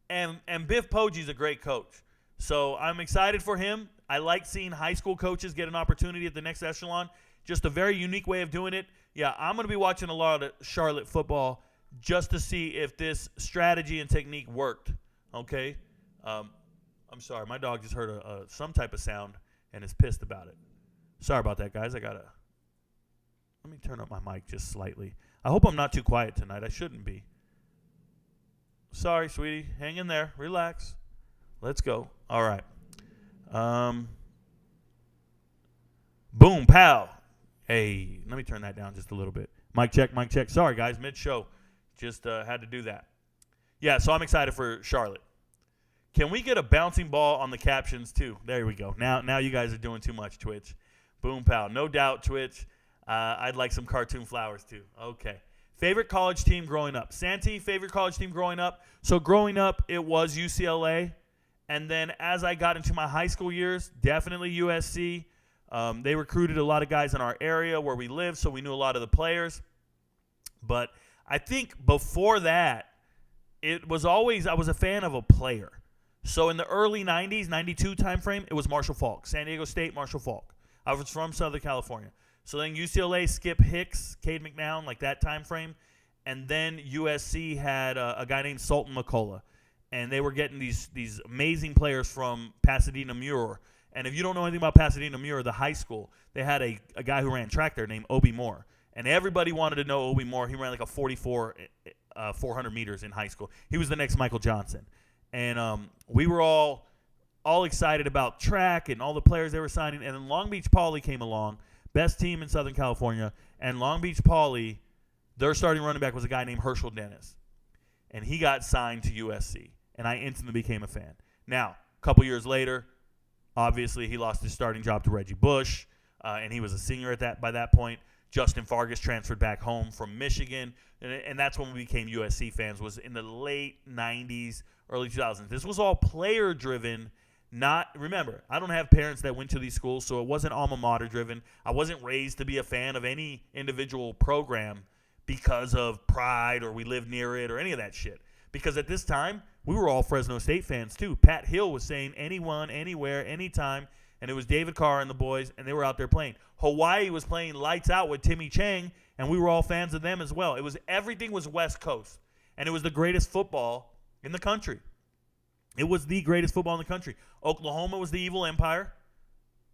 And Biff Poggi's a great coach. So I'm excited for him. I like seeing high school coaches get an opportunity at the next echelon. Just a very unique way of doing it. Yeah, I'm going to be watching a lot of Charlotte football just to see if this strategy and technique worked. Okay? I'm sorry. My dog just heard some type of sound and is pissed about it. Sorry about that, guys. Let me turn up my mic just slightly. I hope I'm not too quiet tonight. I shouldn't be. Sorry, sweetie. Hang in there. Relax. Let's go. All right. Boom, pow. Hey, let me turn that down just a little bit. Mic check, mic check. Sorry, guys, mid-show. Just had to do that. Yeah, so I'm excited for Charlotte. Can we get a bouncing ball on the captions, too? There we go. Now you guys are doing too much, Twitch. Boom, pow. No doubt, Twitch. I'd like some cartoon flowers, too. Okay. Favorite college team growing up. Santi, favorite college team growing up. So growing up, it was UCLA. And then as I got into my high school years, definitely USC. They recruited a lot of guys in our area where we live, so we knew a lot of the players. But I think before that, it was always I was a fan of a player. So in the early 90s, 92 timeframe, it was Marshall Faulk. San Diego State, Marshall Faulk. I was from Southern California. So then UCLA, Skip Hicks, Cade McNown, like that time frame. And then USC had a guy named Sultan McCullough. And they were getting these amazing players from Pasadena Muir. And if you don't know anything about Pasadena Muir, the high school, they had a guy who ran track there named Obi Moore. And everybody wanted to know Obi Moore. He ran like a 400 meters in high school. He was the next Michael Johnson. And we were all excited about track and all the players they were signing. And then Long Beach Poly came along, best team in Southern California. And Long Beach Poly, their starting running back was a guy named Herschel Dennis. And he got signed to USC. And I instantly became a fan. Now, a couple years later, obviously he lost his starting job to Reggie Bush. And he was a senior by that point. Justin Fargas transferred back home from Michigan. And that's when we became USC fans, was in the late 90s, early 2000s. This was all player-driven. Remember, I don't have parents that went to these schools, so it wasn't alma mater-driven. I wasn't raised to be a fan of any individual program because of pride or we lived near it or any of that shit. Because at this time, we were all Fresno State fans too. Pat Hill was saying anyone, anywhere, anytime, and it was David Carr and the boys, and they were out there playing. Hawaii was playing lights out with Timmy Chang, and we were all fans of them as well. Everything was West Coast, and it was the greatest football in the country. It was the greatest football in the country. Oklahoma was the evil empire,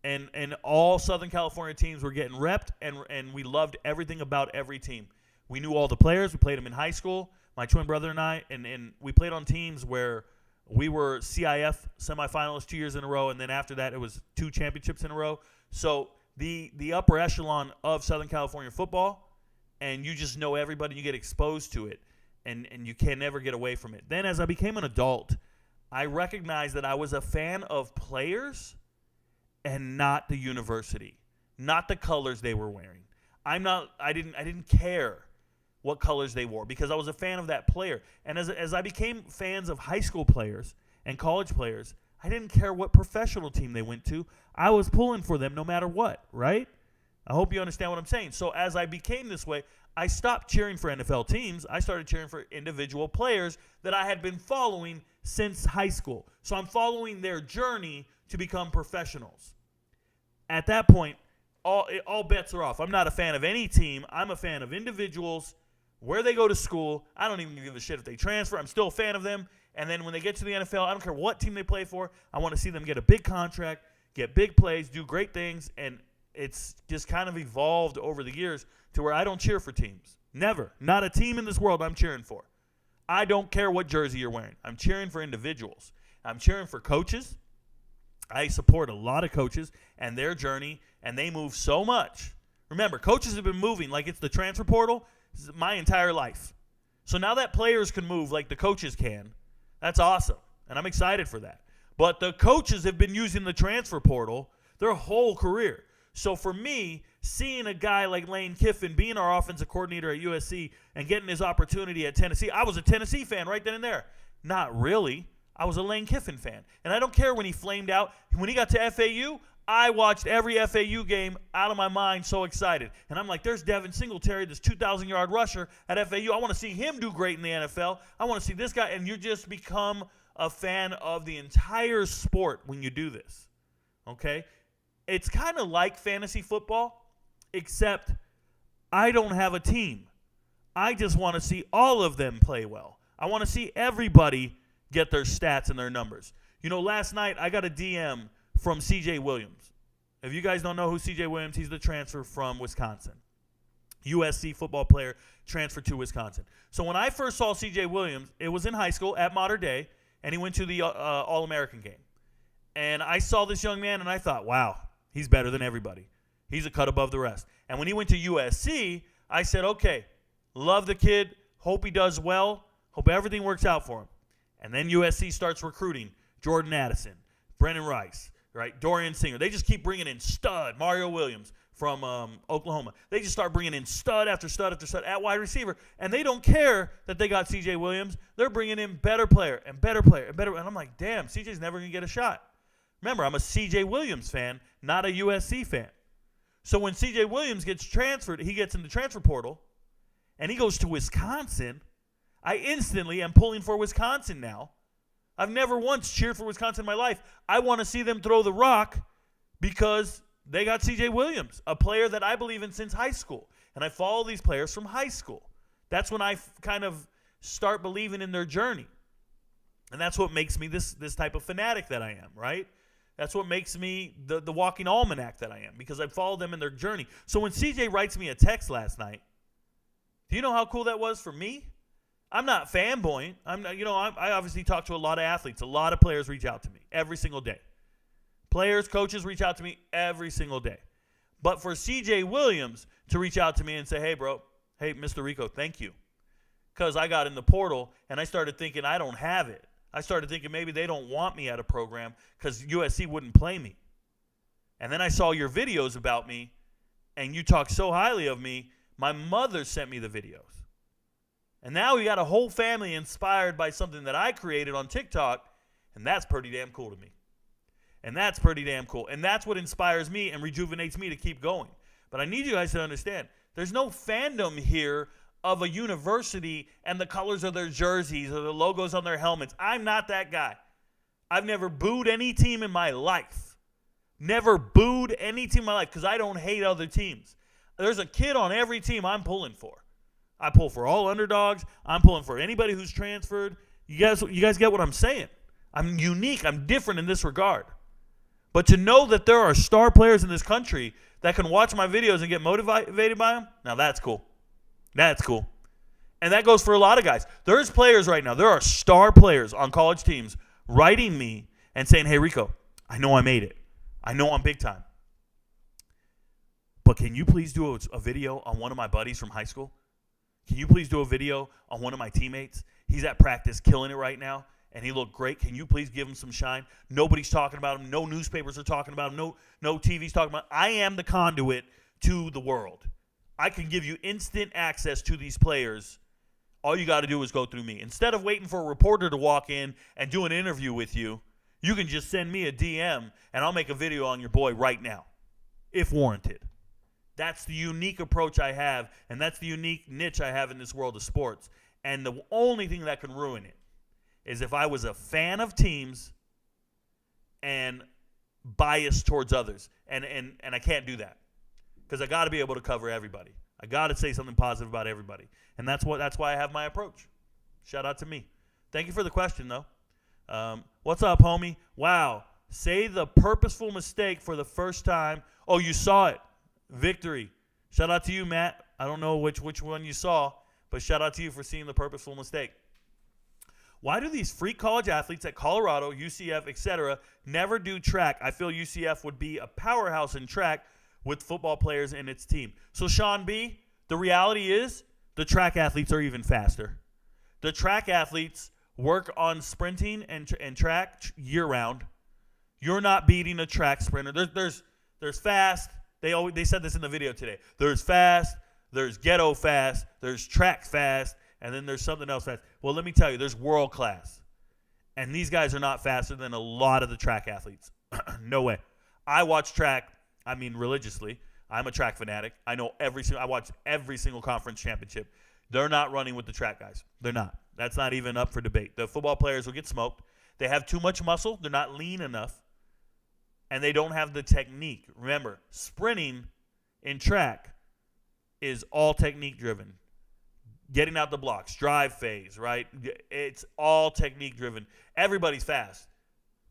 and all Southern California teams were getting repped, and we loved everything about every team. We knew all the players. We played them in high school, my twin brother and I, and we played on teams where we were CIF semifinalists 2 years in a row, and then after that it was 2 championships in a row. So the upper echelon of Southern California football, and you just know everybody. You get exposed to it, and you can never get away from it. Then as I became an adult, I recognized that I was a fan of players and not the university, not the colors they were wearing. I didn't care what colors they wore because I was a fan of that player. And as I became fans of high school players and college players, I didn't care what professional team they went to. I was pulling for them no matter what, right? I hope you understand what I'm saying. So as I became this way, I stopped cheering for NFL teams. I started cheering for individual players that I had been following since high school. So I'm following their journey to become professionals. At that point, all bets are off. I'm not a fan of any team. I'm a fan of individuals, where they go to school. I don't even give a shit if they transfer. I'm still a fan of them. And then when they get to the NFL, I don't care what team they play for. I want to see them get a big contract, get big plays, do great things. And it's just kind of evolved over the years to where I don't cheer for teams. Never. Not a team in this world I'm cheering for. I don't care what jersey you're wearing. I'm cheering for individuals. I'm cheering for coaches. I support a lot of coaches and their journey, and they move so much. Remember, coaches have been moving like it's the transfer portal my entire life. So now that players can move like the coaches can, that's awesome, and I'm excited for that. But the coaches have been using the transfer portal their whole career. So for me, seeing a guy like Lane Kiffin being our offensive coordinator at USC and getting his opportunity at Tennessee, I was a Tennessee fan right then and there. Not really. I was a Lane Kiffin fan. And I don't care when he flamed out. When he got to FAU, I watched every FAU game out of my mind, so excited. And I'm like, there's Devin Singletary, this 2,000-yard rusher at FAU. I want to see him do great in the NFL. I want to see this guy. And you just become a fan of the entire sport when you do this, okay? It's kind of like fantasy football, except I don't have a team. I just want to see all of them play well. I want to see everybody get their stats and their numbers. You know, last night I got a DM from C.J. Williams. If you guys don't know who C.J. Williams, he's the transfer from Wisconsin. USC football player transferred to Wisconsin. So when I first saw C.J. Williams, it was in high school at Mater Dei, and he went to the All-American game. And I saw this young man, and I thought, wow, he's better than everybody. He's a cut above the rest. And when he went to USC, I said, okay, love the kid, hope he does well, hope everything works out for him. And then USC starts recruiting Jordan Addison, Brennan Rice, right? Dorian Singer. They just keep bringing in stud, Mario Williams from Oklahoma. They just start bringing in stud after stud after stud at wide receiver, and they don't care that they got C.J. Williams. They're bringing in better player and better player and better. And I'm like, damn, C.J.'s never going to get a shot. Remember, I'm a C.J. Williams fan, not a USC fan. So when C.J. Williams gets transferred, he gets in the transfer portal, and he goes to Wisconsin, I instantly am pulling for Wisconsin now. I've never once cheered for Wisconsin in my life. I want to see them throw the rock because they got C.J. Williams, a player that I believe in since high school. And I follow these players from high school. That's when I kind of start believing in their journey. And that's what makes me this type of fanatic that I am, right? That's what makes me the walking almanac that I am, because I follow them in their journey. So when CJ writes me a text last night, do you know how cool that was for me? I'm not fanboying. I obviously talk to a lot of athletes. A lot of players reach out to me every single day. Players, coaches reach out to me every single day. But for CJ Williams to reach out to me and say, hey, bro, hey, Mr. Rico, thank you. Because I got in the portal and I started thinking I don't have it. I started thinking maybe they don't want me at a program because USC wouldn't play me. And then I saw your videos about me, and you talk so highly of me. My mother sent me the videos. And now we got a whole family inspired by something that I created on TikTok, and that's pretty damn cool to me. And that's pretty damn cool. And that's what inspires me and rejuvenates me to keep going. But I need you guys to understand, there's no fandom here of a university and the colors of their jerseys or the logos on their helmets. I'm not that guy. I've never booed any team in my life. Never booed any team in my life because I don't hate other teams. There's a kid on every team I'm pulling for. I pull for all underdogs. I'm pulling for anybody who's transferred. You guys get what I'm saying? I'm unique. I'm different in this regard. But to know that there are star players in this country that can watch my videos and get motivated by them, now that's cool. That's cool. And that goes for a lot of guys. There's players right now. There are star players on college teams writing me and saying, hey, Rico, I know I made it. I know I'm big time. But can you please do a video on one of my buddies from high school? Can you please do a video on one of my teammates? He's at practice killing it right now, and he looked great. Can you please give him some shine? Nobody's talking about him. No newspapers are talking about him. No TV's talking about him. I am the conduit to the world. I can give you instant access to these players. All you got to do is go through me. Instead of waiting for a reporter to walk in and do an interview with you, you can just send me a DM, and I'll make a video on your boy right now, if warranted. That's the unique approach I have, and that's the unique niche I have in this world of sports. And the only thing that can ruin it is if I was a fan of teams and biased towards others. And I can't do that because I got to be able to cover everybody. I got to say something positive about everybody. And that's why I have my approach. Shout out to me. Thank you for the question, though. What's up, homie? Wow. Say the purposeful mistake for the first time. Oh, you saw it. Victory. Shout out to you, Matt. I don't know which one you saw, but shout out to you for seeing the purposeful mistake. Why do these freak college athletes at Colorado, UCF, etc. never do track? I feel UCF would be a powerhouse in track with football players in its team. So, Sean B., the reality is the track athletes are even faster. The track athletes work on sprinting and track year-round. You're not beating a track sprinter. There's fast, They said this in the video today. There's fast, there's ghetto fast, there's track fast, and then there's something else fast. Well, let me tell you, there's world class. And these guys are not faster than a lot of the track athletes. No way. I watch track, religiously. I'm a track fanatic. I watch every single conference championship. They're not running with the track guys. They're not. That's not even up for debate. The football players will get smoked. They have too much muscle. They're not lean enough. And they don't have the technique. Remember, sprinting in track is all technique driven. Getting out the blocks, drive phase, right? It's all technique driven. Everybody's fast.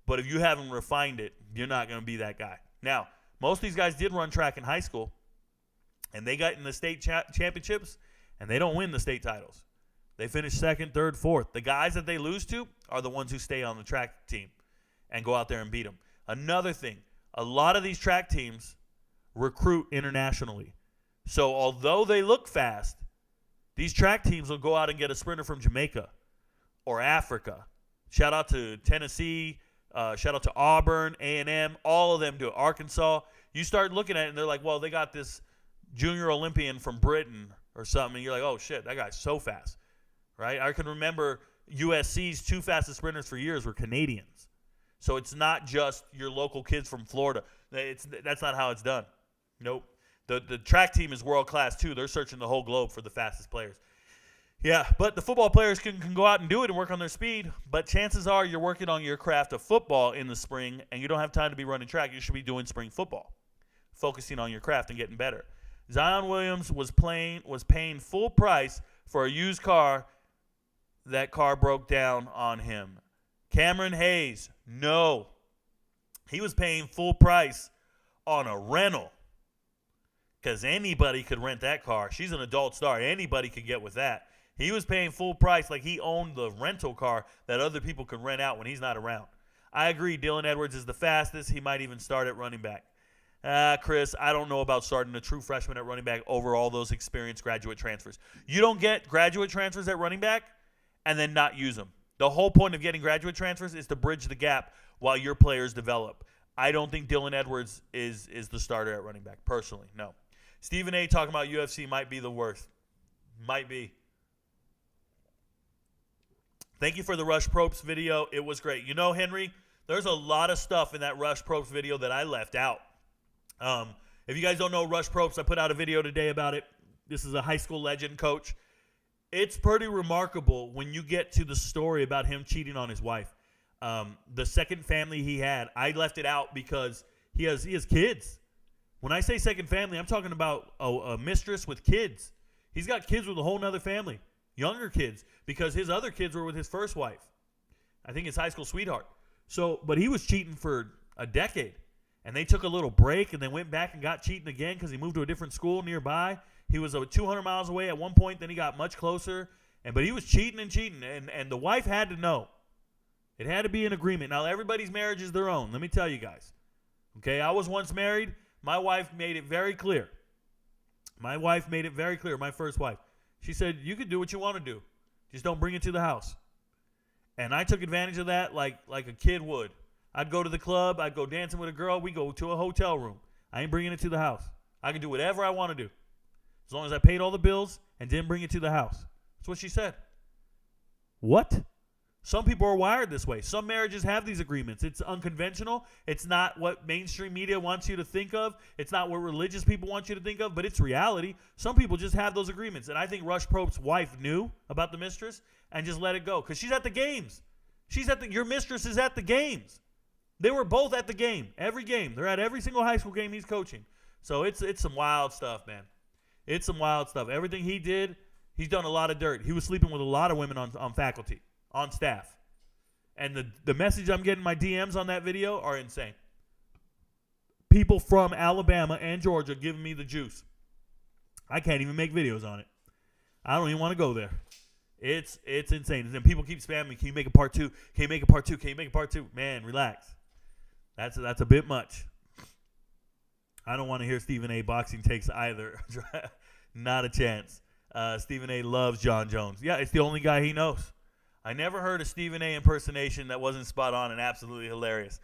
But if you haven't refined it, you're not going to be that guy. Now, most of these guys did run track in high school, and they got in the state championships, and they don't win the state titles. They finish second, third, fourth. The guys that they lose to are the ones who stay on the track team and go out there and beat them. Another thing, a lot of these track teams recruit internationally. So although they look fast, these track teams will go out and get a sprinter from Jamaica or Africa. Shout out to Tennessee. Shout out to Auburn, A&M. All of them do it. Arkansas. You start looking at it, and they're like, well, they got this junior Olympian from Britain or something. And you're like, oh, shit, that guy's so fast. Right? I can remember USC's two fastest sprinters for years were Canadians. So it's not just your local kids from Florida. That's not how it's done. Nope. The track team is world class too. They're searching the whole globe for the fastest players. Yeah, but the football players can go out and do it and work on their speed. But chances are you're working on your craft of football in the spring, and you don't have time to be running track. You should be doing spring football, focusing on your craft and getting better. Zion Williams was paying full price for a used car. That car broke down on him. Cameron Hayes, no. He was paying full price on a rental because anybody could rent that car. She's an adult star. Anybody could get with that. He was paying full price like he owned the rental car that other people could rent out when he's not around. I agree, Dylan Edwards is the fastest. He might even start at running back. Chris, I don't know about starting a true freshman at running back over all those experienced graduate transfers. You don't get graduate transfers at running back and then not use them. The whole point of getting graduate transfers is to bridge the gap while your players develop. I don't think Dylan Edwards is the starter at running back, personally. No. Stephen A. talking about UFC might be the worst. Might be. Thank you for the Rush Probst video. It was great. You know, Henry, there's a lot of stuff in that Rush Probst video that I left out. If you guys don't know Rush Probst, I put out a video today about it. This is a high school legend coach. It's pretty remarkable when you get to the story about him cheating on his wife. The second family he had, I left it out because he has kids. When I say second family, I'm talking about a mistress with kids. He's got kids with a whole nother family, younger kids, because his other kids were with his first wife. I think his high school sweetheart. But he was cheating for a decade. And they took a little break and then went back and got cheating again because he moved to a different school nearby. He was 200 miles away at one point. Then he got much closer. But he was cheating. And the wife had to know. It had to be an agreement. Now, everybody's marriage is their own. Let me tell you guys. Okay, I was once married. My wife made it very clear. My first wife. She said, you can do what you want to do. Just don't bring it to the house. And I took advantage of that like a kid would. I'd go to the club. I'd go dancing with a girl. We go to a hotel room. I ain't bringing it to the house. I can do whatever I want to do. As long as I paid all the bills and didn't bring it to the house. That's what she said. What? Some people are wired this way. Some marriages have these agreements. It's unconventional. It's not what mainstream media wants you to think of. It's not what religious people want you to think of, but it's reality. Some people just have those agreements. And I think Rush Probst's wife knew about the mistress and just let it go because she's at the games. Your mistress is at the games. They were both at the game. Every game. They're at every single high school game he's coaching. So it's some wild stuff, man. It's some wild stuff. Everything he did, he's done a lot of dirt. He was sleeping with a lot of women on faculty, on staff. And the message I'm getting in my DMs on that video are insane. People from Alabama and Georgia giving me the juice. I can't even make videos on it. I don't even want to go there. It's insane. And people keep spamming me. Can you make a part 2? Can you make a part 2? Can you make a part 2? Man, relax. That's a bit much. I don't want to hear Stephen A. boxing takes either. Not a chance. Stephen A. loves John Jones. Yeah, it's the only guy he knows. I never heard a Stephen A. impersonation that wasn't spot on and absolutely hilarious.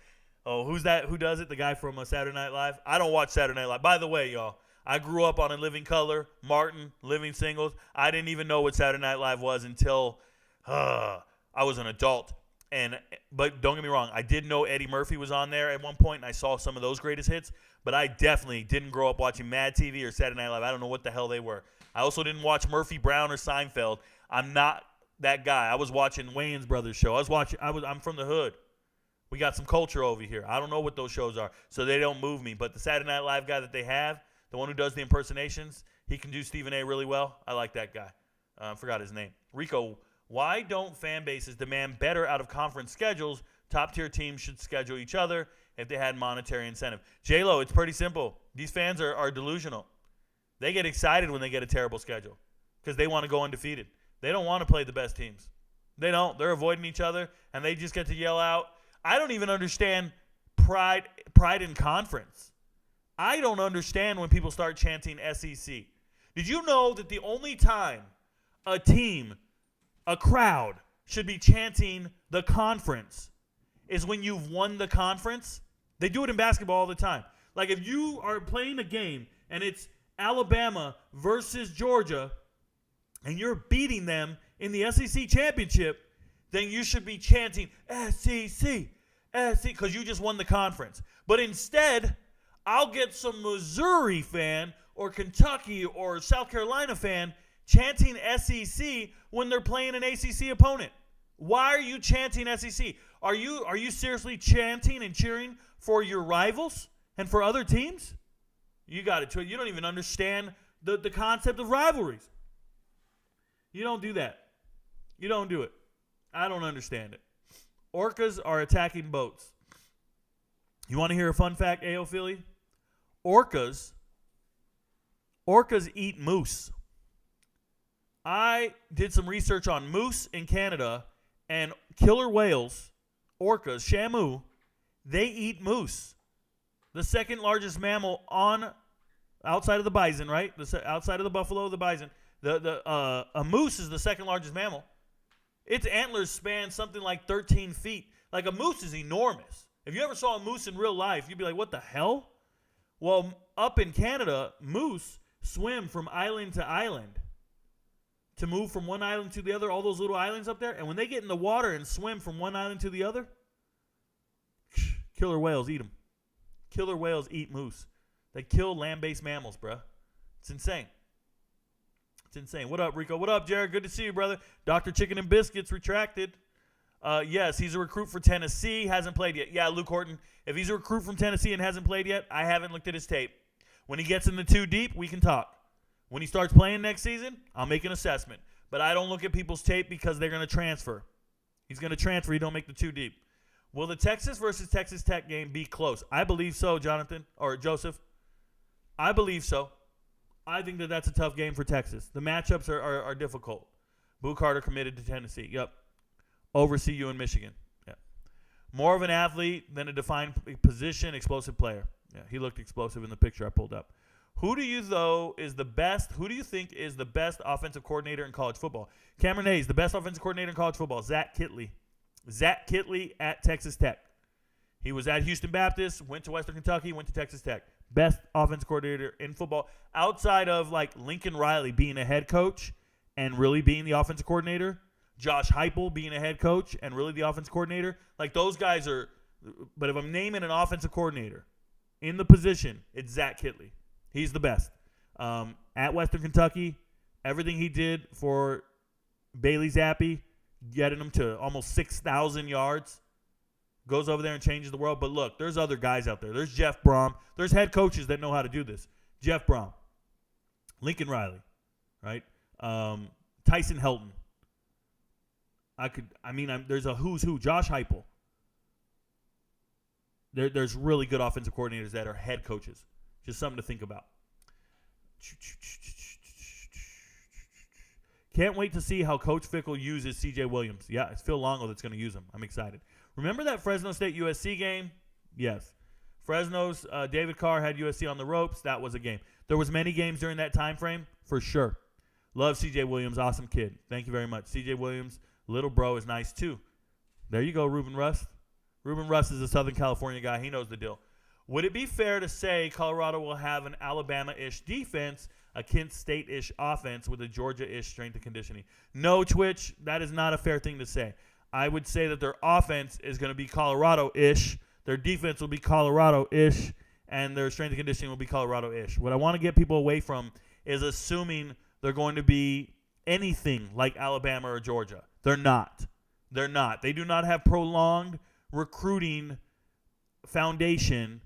Oh, who's that? Who does it? The guy from Saturday Night Live? I don't watch Saturday Night Live. By the way, y'all, I grew up on A Living Color, Martin, Living Singles. I didn't even know what Saturday Night Live was until I was an adult. But don't get me wrong, I did know Eddie Murphy was on there at one point, and I saw some of those greatest hits. But I definitely didn't grow up watching Mad TV or Saturday Night Live. I don't know what the hell they were. I also didn't watch Murphy Brown or Seinfeld. I'm not that guy. I was watching Wayans Brothers show. I'm from the hood. We got some culture over here. I don't know what those shows are, so they don't move me. But the Saturday Night Live guy that they have, the one who does the impersonations, he can do Stephen A. really well. I like that guy. I forgot his name. Rico, why don't fan bases demand better out of conference schedules? Top-tier teams should schedule each other if they had monetary incentive. J-Lo, it's pretty simple. These fans are delusional. They get excited when they get a terrible schedule because they want to go undefeated. They don't want to play the best teams. They don't. They're avoiding each other, and they just get to yell out. I don't even understand pride in conference. I don't understand when people start chanting SEC. Did you know that the only time a team, a crowd, should be chanting the conference is when you've won the conference? They do it in basketball all the time. Like if you are playing a game and it's Alabama versus Georgia and you're beating them in the SEC championship, then you should be chanting SEC, because you just won the conference. But instead, I'll get some Missouri fan or Kentucky or South Carolina fan chanting SEC when they're playing an ACC opponent. Why are you chanting SEC? Are you seriously chanting and cheering for your rivals and for other teams? You got it. You don't even understand the concept of rivalries. You don't do that. You don't do it. I don't understand it. Orcas are attacking boats. You want to hear a fun fact, AO Philly? Orcas eat moose. I did some research on moose in Canada, and killer whales, orcas, Shamu, they eat moose. The second largest mammal outside of the bison, right? Outside of the buffalo, the bison. A moose is the second largest mammal. Its antlers span something like 13 feet. Like a moose is enormous. If you ever saw a moose in real life, you'd be like, what the hell? Well, up in Canada, moose swim from island to island to move from one island to the other, all those little islands up there. And when they get in the water and swim from one island to the other, killer whales eat them. Killer whales eat moose. They kill land-based mammals, bro. It's insane. It's insane. What up, Rico? What up, Jared? Good to see you, brother. Dr. Chicken and Biscuits retracted. Yes, he's a recruit for Tennessee. Hasn't played yet. Yeah, Luke Horton. If he's a recruit from Tennessee and hasn't played yet, I haven't looked at his tape. When he gets in the too deep, we can talk. When he starts playing next season, I'll make an assessment. But I don't look at people's tape because they're going to transfer. He's going to transfer. He don't make the too deep. Will the Texas versus Texas Tech game be close? I believe so, Jonathan, or Joseph. I believe so. I think that's a tough game for Texas. The matchups are difficult. Boo Carter committed to Tennessee. Yep. Over CU in Michigan. Yeah. More of an athlete than a defined position, explosive player. Yeah, he looked explosive in the picture I pulled up. Who do you think is the best offensive coordinator in college football? Cameron Hayes, the best offensive coordinator in college football. Zach Kittley. Zach Kittley at Texas Tech. He was at Houston Baptist, went to Western Kentucky, went to Texas Tech. Best offensive coordinator in football outside of like Lincoln Riley being a head coach and really being the offensive coordinator. Josh Heupel being a head coach and really the offensive coordinator. Like those guys are – but if I'm naming an offensive coordinator in the position, it's Zach Kittley. He's the best. At Western Kentucky, everything he did for Bailey Zappi, getting him to almost 6,000 yards, goes over there and changes the world. But look, there's other guys out there. There's Jeff Brom. There's head coaches that know how to do this. Jeff Brom. Lincoln Riley, right? Tyson Helton. There's a who's who. Josh Heupel. There's really good offensive coordinators that are head coaches. Just something to think about. Can't wait to see how Coach Fickle uses C.J. Williams. Yeah, it's Phil Longo that's going to use him. I'm excited. Remember that Fresno State USC game? Yes. Fresno's David Carr had USC on the ropes. That was a game. There was many games during that time frame, for sure. Love C.J. Williams. Awesome kid. Thank you very much. C.J. Williams, little bro, is nice too. There you go, Ruben Rust. Ruben Russ is a Southern California guy. He knows the deal. Would it be fair to say Colorado will have an Alabama-ish defense, a Kent State-ish offense with a Georgia-ish strength and conditioning? No, Twitch, that is not a fair thing to say. I would say that their offense is going to be Colorado-ish, their defense will be Colorado-ish, and their strength and conditioning will be Colorado-ish. What I want to get people away from is assuming they're going to be anything like Alabama or Georgia. They're not. They're not. They do not have prolonged recruiting foundation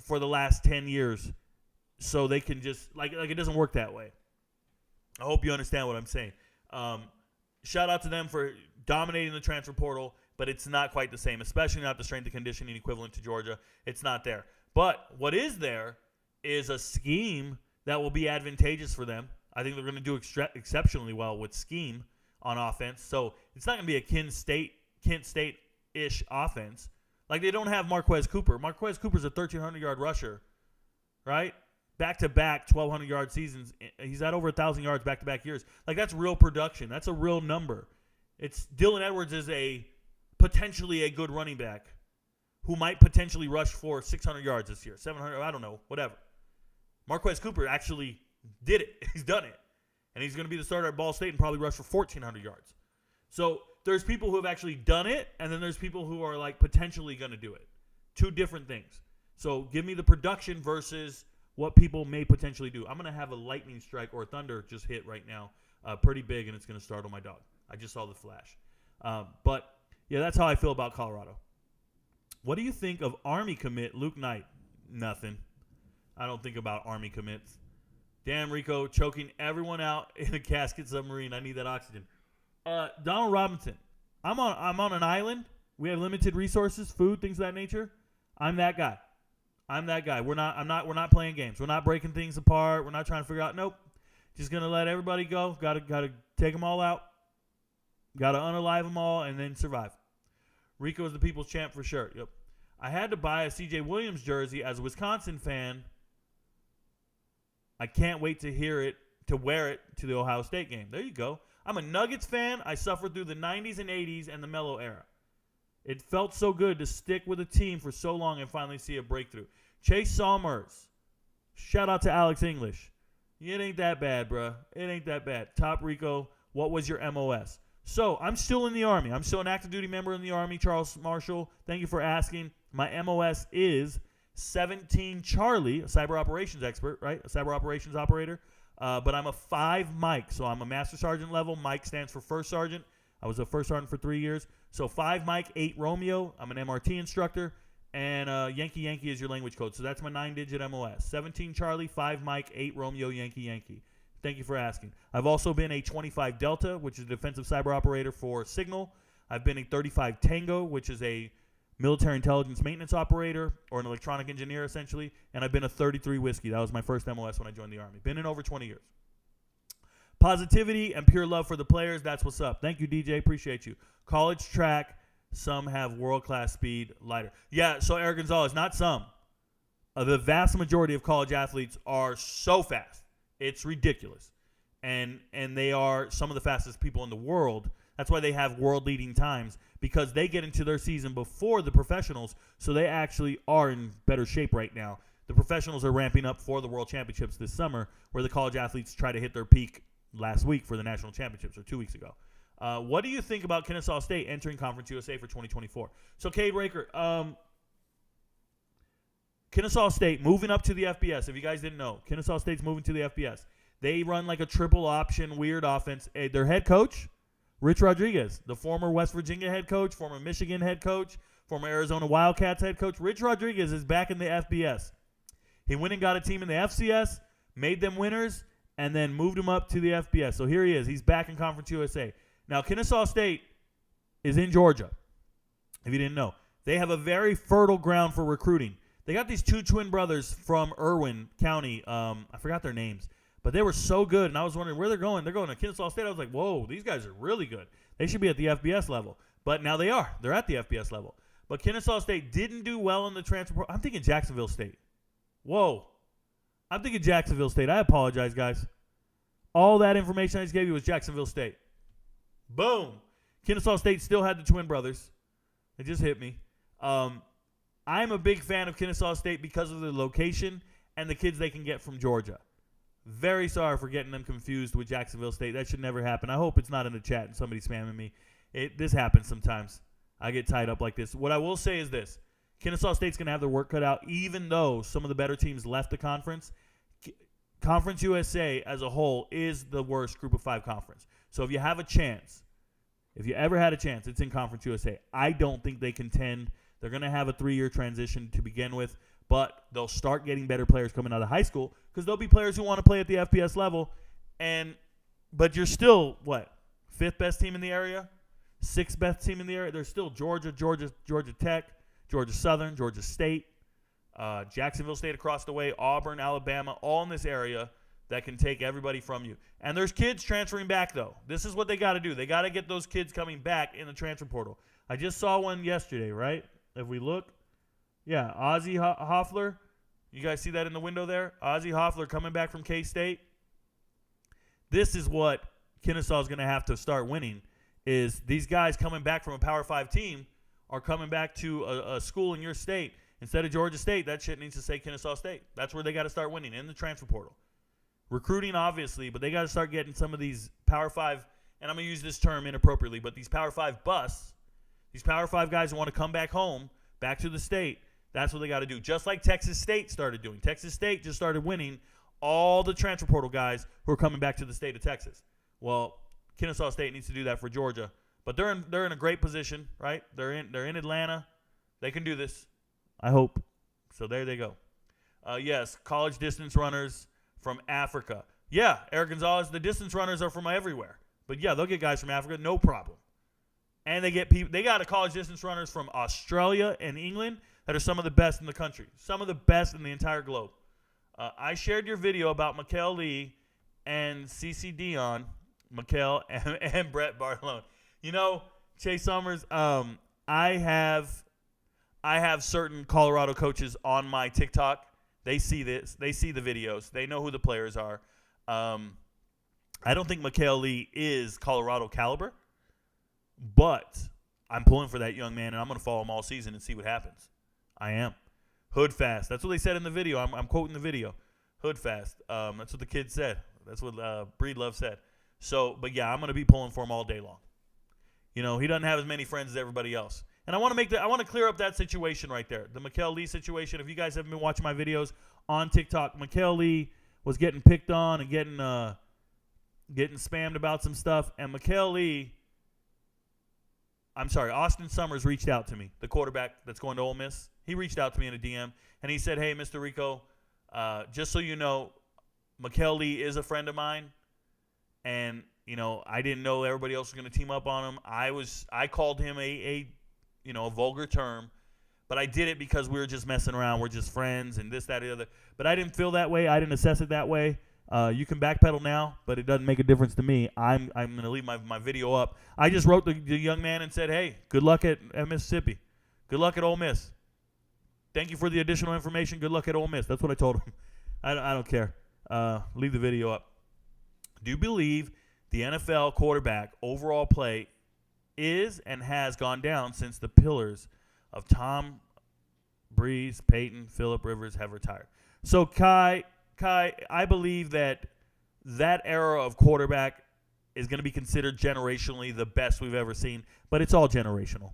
for the last 10 years, so they can just like it doesn't work that way. I hope you understand what I'm saying. Shout out to them for dominating the transfer portal, but it's not quite the same, especially not the strength and conditioning equivalent to Georgia. It's not there. But what is there is a scheme that will be advantageous for them. I think they're going to do exceptionally well with scheme on offense. So it's not going to be a Kent State-ish offense. Like, they don't have Marquez Cooper. Marquez Cooper's a 1,300-yard rusher, right? Back-to-back 1,200-yard seasons. He's at over 1,000 yards back-to-back years. Like, that's real production. That's a real number. Dylan Edwards is potentially a good running back who might potentially rush for 600 yards this year, 700, I don't know, whatever. Marquez Cooper actually did it. He's done it. And he's going to be the starter at Ball State and probably rush for 1,400 yards. So there's people who have actually done it, and then there's people who are like potentially going to do it. Two different things. So give me the production versus what people may potentially do. I'm going to have a lightning strike or a thunder just hit right now, pretty big, and it's going to startle my dog. I just saw the flash. But, yeah, that's how I feel about Colorado. What do you think of Army commit Luke Knight? Nothing. I don't think about Army commits. Damn, Rico, choking everyone out in a casket submarine. I need that oxygen. Donald Robinson. I'm on an island. We have limited resources, food, things of that nature. I'm that guy. We're not playing games. We're not breaking things apart. We're not trying to figure out. Nope. Just gonna let everybody go. Gotta take them all out. Gotta unalive them all and then survive. Rico is the people's champ for sure. Yep. I had to buy a CJ Williams jersey as a Wisconsin fan. I can't wait to wear it to the Ohio State game. There you go. I'm a Nuggets fan. I suffered through the 90s and 80s and the Melo era. It felt so good to stick with a team for so long and finally see a breakthrough. Chase Salmers. Shout out to Alex English. It ain't that bad, bruh. It ain't that bad. Top Rico, what was your MOS? So, I'm still in the Army. I'm still an active duty member in the Army. Charles Marshall, thank you for asking. My MOS is 17 Charlie, a cyber operations expert, right? A cyber operations operator. But I'm a 5 Mike, so I'm a Master Sergeant level. Mike stands for First Sergeant. I was a First Sergeant for 3 years. So 5 Mike, 8 Romeo. I'm an MRT instructor. And Yankee Yankee is your language code. So that's my 9-digit MOS. 17 Charlie, 5 Mike, 8 Romeo, Yankee Yankee. Thank you for asking. I've also been a 25 Delta, which is a defensive cyber operator for Signal. I've been a 35 Tango, which is a military intelligence maintenance operator or an electronic engineer, essentially. And I've been a 33 Whiskey. That was my first MOS when I joined the Army. Been in over 20 years. Positivity and pure love for the players. That's what's up. Thank you, DJ. Appreciate you. College track. Some have world-class speed, lighter. Yeah, so Eric Gonzalez, not some. The vast majority of college athletes are so fast. It's ridiculous. And they are some of the fastest people in the world. That's why they have world-leading times, because they get into their season before the professionals, so they actually are in better shape right now. The professionals are ramping up for the World Championships this summer, where the college athletes try to hit their peak last week for the National Championships, or 2 weeks ago. What do you think about Kennesaw State entering Conference USA for 2024? So, Cade Raker, Kennesaw State moving up to the FBS. If you guys didn't know, Kennesaw State's moving to the FBS. They run like a triple option weird offense. Their head coach, Rich Rodriguez, the former West Virginia head coach, former Michigan head coach, former Arizona Wildcats head coach. Rich Rodriguez is back in the FBS. He went and got a team in the FCS, made them winners, and then moved them up to the FBS. So here he is. He's back in Conference USA. Now, Kennesaw State is in Georgia, if you didn't know. They have a very fertile ground for recruiting. They got these two twin brothers from Irwin County. I forgot their names. But they were so good, and I was wondering where they're going. They're going to Kennesaw State. I was like, whoa, these guys are really good. They should be at the FBS level. But now they are. They're at the FBS level. But Kennesaw State didn't do well in the transfer. I'm thinking Jacksonville State. Whoa. I'm thinking Jacksonville State. I apologize, guys. All that information I just gave you was Jacksonville State. Boom. Kennesaw State still had the twin brothers. It just hit me. I'm a big fan of Kennesaw State because of the location and the kids they can get from Georgia. Very sorry for getting them confused with Jacksonville State. That should never happen. I hope it's not in the chat and somebody spamming me. This happens sometimes. I get tied up like this. What I will say is this. Kennesaw State's going to have their work cut out, even though some of the better teams left the conference. Conference USA as a whole is the worst Group of 5 conference. So if you have a chance, if you ever had a chance, it's in Conference USA. I don't think they contend. They're going to have a 3-year transition to begin with, but they'll start getting better players coming out of high school because there'll be players who want to play at the FBS level. But you're still, what, 5th best team in the area? 6th best team in the area? There's still Georgia Tech, Georgia Southern, Georgia State, Jacksonville State across the way, Auburn, Alabama, all in this area that can take everybody from you. And there's kids transferring back, though. This is what they got to do. They got to get those kids coming back in the transfer portal. I just saw one yesterday, right? If we look, yeah, Ozzie Hoffler. You guys see that in the window there? Ozzie Hoffler coming back from K-State. This is what Kennesaw is going to have to start winning, is these guys coming back from a Power 5 team are coming back to a school in your state. Instead of Georgia State, that shit needs to say Kennesaw State. That's where they got to start winning, in the transfer portal. Recruiting, obviously, but they got to start getting some of these Power 5, and I'm going to use this term inappropriately, but these Power 5 busts, these Power 5 guys who want to come back home, back to the state, that's what they got to do. Just like Texas State started doing. Texas State just started winning all the transfer portal guys who are coming back to the state of Texas. Well, Kennesaw State needs to do that for Georgia. But they're in a great position, right? They're in Atlanta. They can do this, I hope. So there they go. Yes, college distance runners from Africa. Yeah, Eric Gonzalez, the distance runners are from everywhere. But yeah, they'll get guys from Africa, no problem. And they get people. They got a college distance runners from Australia and England that are some of the best in the country, some of the best in the entire globe. I shared your video about Mikhail Lee and CeCe Dion, Mikhail and Brett Barlone. You know, Chase Summers, I have certain Colorado coaches on my TikTok. They see this. They see the videos. They know who the players are. I don't think Mikhail Lee is Colorado caliber, but I'm pulling for that young man, and I'm going to follow him all season and see what happens. I am. Hood fast. That's what they said in the video. I'm quoting the video. Hood fast. That's what the kid said. That's what Breedlove said. So, but yeah, I'm going to be pulling for him all day long. You know, he doesn't have as many friends as everybody else. And I want to clear up that situation right there. The Mikhail Lee situation. If you guys haven't been watching my videos on TikTok, Mikhail Lee was getting picked on and getting spammed about some stuff. And Austin Summers reached out to me, the quarterback that's going to Ole Miss. He reached out to me in a DM, and he said, "Hey, Mr. Rico, just so you know, Mikhail Lee is a friend of mine, and you know, I didn't know everybody else was going to team up on him. I called him a vulgar term, but I did it because we were just messing around. We're just friends and this, that, and the other. But I didn't feel that way. I didn't assess it that way. You can backpedal now, but it doesn't make a difference to me. I'm going to leave my video up. I just wrote the young man and said, hey, good luck at Mississippi. Good luck at Ole Miss. Thank you for the additional information. Good luck at Ole Miss. That's what I told him. I don't care. Leave the video up. Do you believe the NFL quarterback overall play is and has gone down since the pillars of Tom, Breeze, Peyton, Phillip Rivers have retired? So, Kai, I believe that era of quarterback is going to be considered generationally the best we've ever seen, but it's all generational.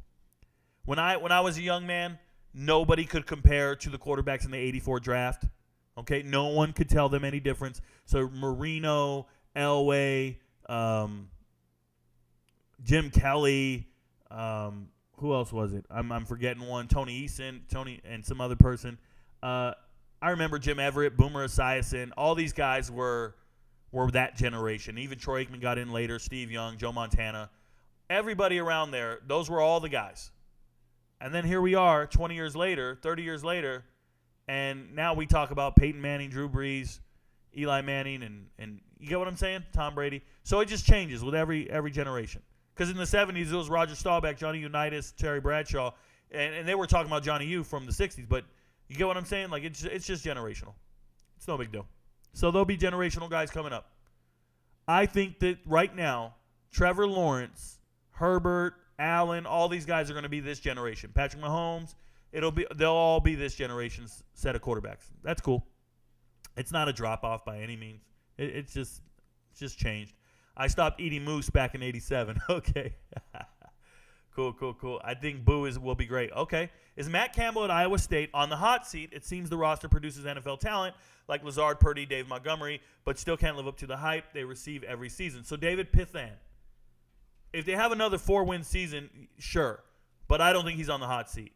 When I was a young man, nobody could compare to the quarterbacks in the 84 draft. Okay, no one could tell them any difference. So Marino, Elway, Jim Kelly, who else was it? I'm forgetting one. Tony Eason, and some other person. I remember Jim Everett, Boomer Esiason. All these guys were that generation. Even Troy Aikman got in later. Steve Young, Joe Montana. Everybody around there, those were all the guys. And then here we are 20 years later, 30 years later, and now we talk about Peyton Manning, Drew Brees, Eli Manning, and you get what I'm saying? Tom Brady. So it just changes with every generation. Because in the 70s, it was Roger Staubach, Johnny Unitas, Terry Bradshaw, and they were talking about Johnny U from the 60s. But you get what I'm saying? Like, it's just generational. It's no big deal. So there'll be generational guys coming up. I think that right now, Trevor Lawrence, Herbert, Allen, all these guys are going to be this generation. Patrick Mahomes, they'll all be this generation's set of quarterbacks. That's cool. It's not a drop-off by any means. It's just changed. I stopped eating moose back in 87. Okay. Cool. I think Boo will be great. Okay. Is Matt Campbell at Iowa State on the hot seat? It seems the roster produces NFL talent like Lazard, Purdy, Dave Montgomery, but still can't live up to the hype they receive every season. So David Pithan, if they have another 4-win season, sure. But I don't think he's on the hot seat.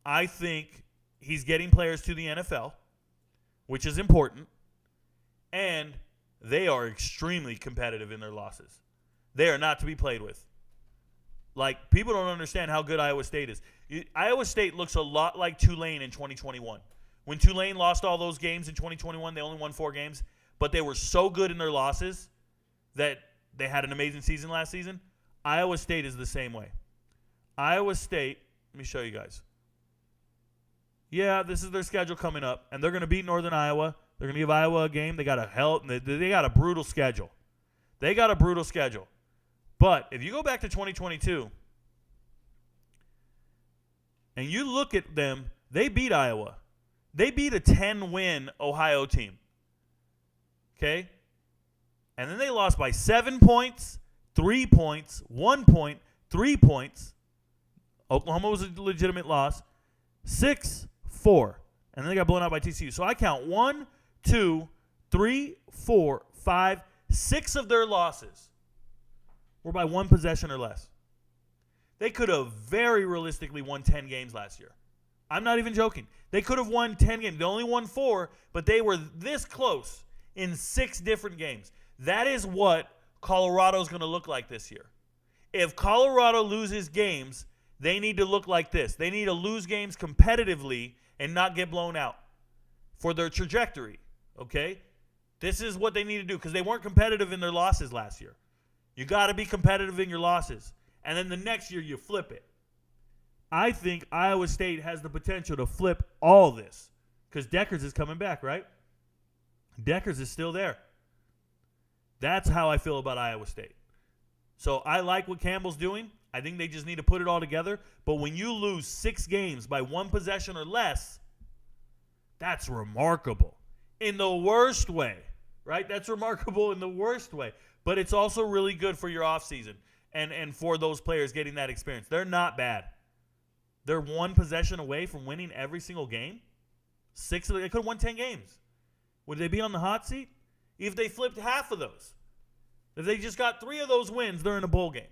I think he's getting players to the NFL, which is important, and they are extremely competitive in their losses. They are not to be played with. Like, people don't understand how good Iowa State is. Iowa State looks a lot like Tulane in 2021. When Tulane lost all those games in 2021, they only won 4 games, but they were so good in their losses that they had an amazing season last season. Iowa State is the same way. Iowa State, let me show you guys. Yeah, this is their schedule coming up, and they're going to beat Northern Iowa. They're going to give Iowa a game. They got a brutal schedule. But if you go back to 2022 and you look at them, they beat Iowa. They beat a 10-win Ohio team. Okay? And then they lost by 7 points, 3 points, 1 point, 3 points. Oklahoma was a legitimate loss. 6-4. And then they got blown out by TCU. So I count 1, 2, 3, 4, 5, 6 of their losses were by 1 possession or less. They could have very realistically won 10 games last year. I'm not even joking. They could have won 10 games. They only won 4, but they were this close in 6 different games. That is what Colorado's going to look like this year. If Colorado loses games, they need to look like this. They need to lose games competitively and not get blown out for their trajectory, okay? This is what they need to do because they weren't competitive in their losses last year. You got to be competitive in your losses. And then the next year you flip it. I think Iowa State has the potential to flip all this because Deckers is coming back, right? Deckers is still there. That's how I feel about Iowa State. So I like what Campbell's doing. I think they just need to put it all together. But when you lose 6 games by 1 possession or less, that's remarkable. In the worst way, right? That's remarkable in the worst way. But it's also really good for your offseason and for those players getting that experience. They're not bad. They're 1 possession away from winning every single game. 6 of them, they could have won 10 games. Would they be on the hot seat? If they flipped half of those. If they just got 3 of those wins, they're in a bowl game.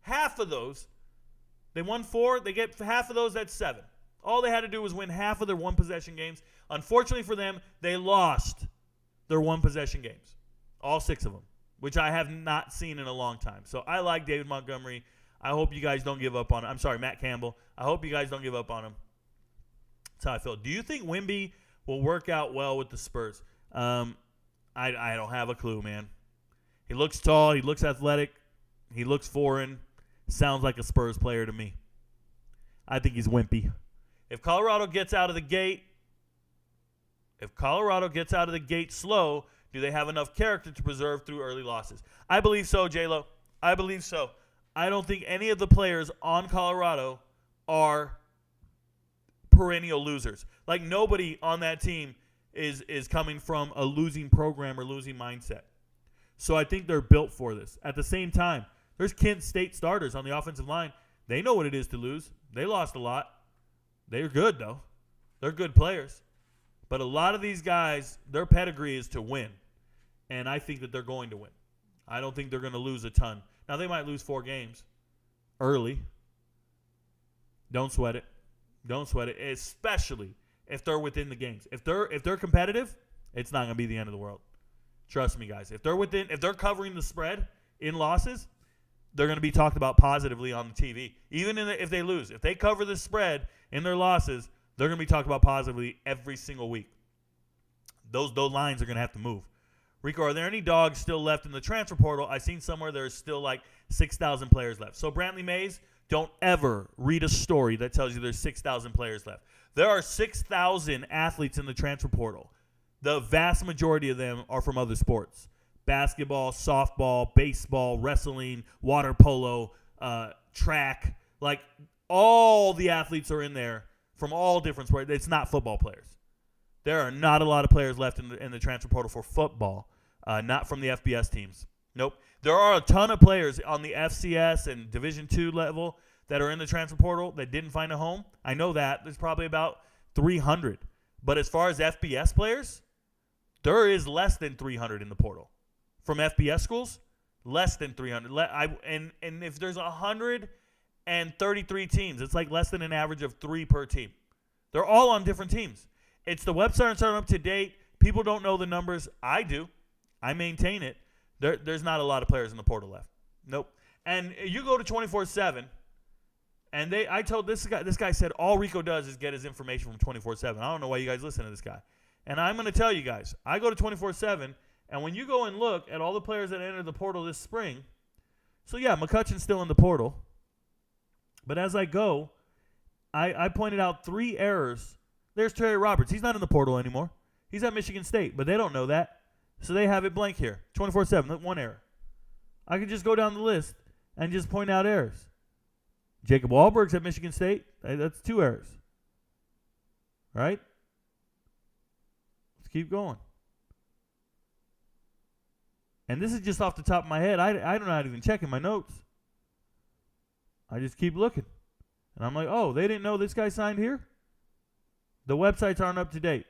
Half of those, they won 4, they get half of those, that's 7. All they had to do was win half of their 1 possession games. Unfortunately for them, they lost their 1 possession games. All 6 of them, which I have not seen in a long time. So I like David Montgomery. I hope you guys don't give up on him. I'm sorry, Matt Campbell. I hope you guys don't give up on him. That's how I feel. Do you think Wemby will work out well with the Spurs? I don't have a clue, man. He looks tall. He looks athletic. He looks foreign. Sounds like a Spurs player to me. I think he's wimpy. If Colorado gets out of the gate slow, do they have enough character to preserve through early losses? I believe so, J-Lo. I believe so. I don't think any of the players on Colorado are perennial losers. Like, nobody on that team is coming from a losing program or losing mindset. So I think they're built for this. At the same time, there's Kent State starters on the offensive line. They know what it is to lose. They lost a lot. They're good, though. They're good players. But a lot of these guys, their pedigree is to win. And I think that they're going to win. I don't think they're going to lose a ton. Now, they might lose 4 games early. Don't sweat it. Don't sweat it, especially if they're within the games. If they're competitive, it's not going to be the end of the world. Trust me, guys. If they're covering the spread in losses, they're going to be talked about positively on the TV. Even if they lose. If they cover the spread in their losses, they're going to be talked about positively every single week. Those lines are going to have to move. Rico, are there any dogs still left in the transfer portal? I've seen somewhere there's still like 6,000 players left. So Brantley Mays, don't ever read a story that tells you there's 6,000 players left. There are 6,000 athletes in the transfer portal. The vast majority of them are from other sports. Basketball, softball, baseball, wrestling, water polo, track. Like, all the athletes are in there from all different sports. It's not football players. There are not a lot of players left in the transfer portal for football, not from the FBS teams. Nope. There are a ton of players on the FCS and Division II level that are in the transfer portal that didn't find a home. I know that. There's probably about 300. But as far as FBS players, there is less than 300 in the portal. From FBS schools, less than 300. And if there's 133 teams, it's like less than an average of 3 per team. They're all on different teams. It's the website not up to date. People don't know the numbers. I do. I maintain it. There's not a lot of players in the portal left. Nope. And you go to 24/7, and I told this guy said all Rico does is get his information from 24/7. I don't know why you guys listen to this guy. And I'm going to tell you guys, I go to 24/7, and when you go and look at all the players that entered the portal this spring, so yeah, McCutcheon's still in the portal. But as I go, I pointed out 3 errors. There's Terry Roberts. He's not in the portal anymore. He's at Michigan State, but they don't know that. So they have it blank here, 24/7, 1 error. I could just go down the list and just point out errors. Jacob Wahlberg's at Michigan State. That's 2 errors. Right? Let's keep going. And this is just off the top of my head. I'm not even checking my notes. I just keep looking. And I'm like, oh, they didn't know this guy signed here? The websites aren't up to date.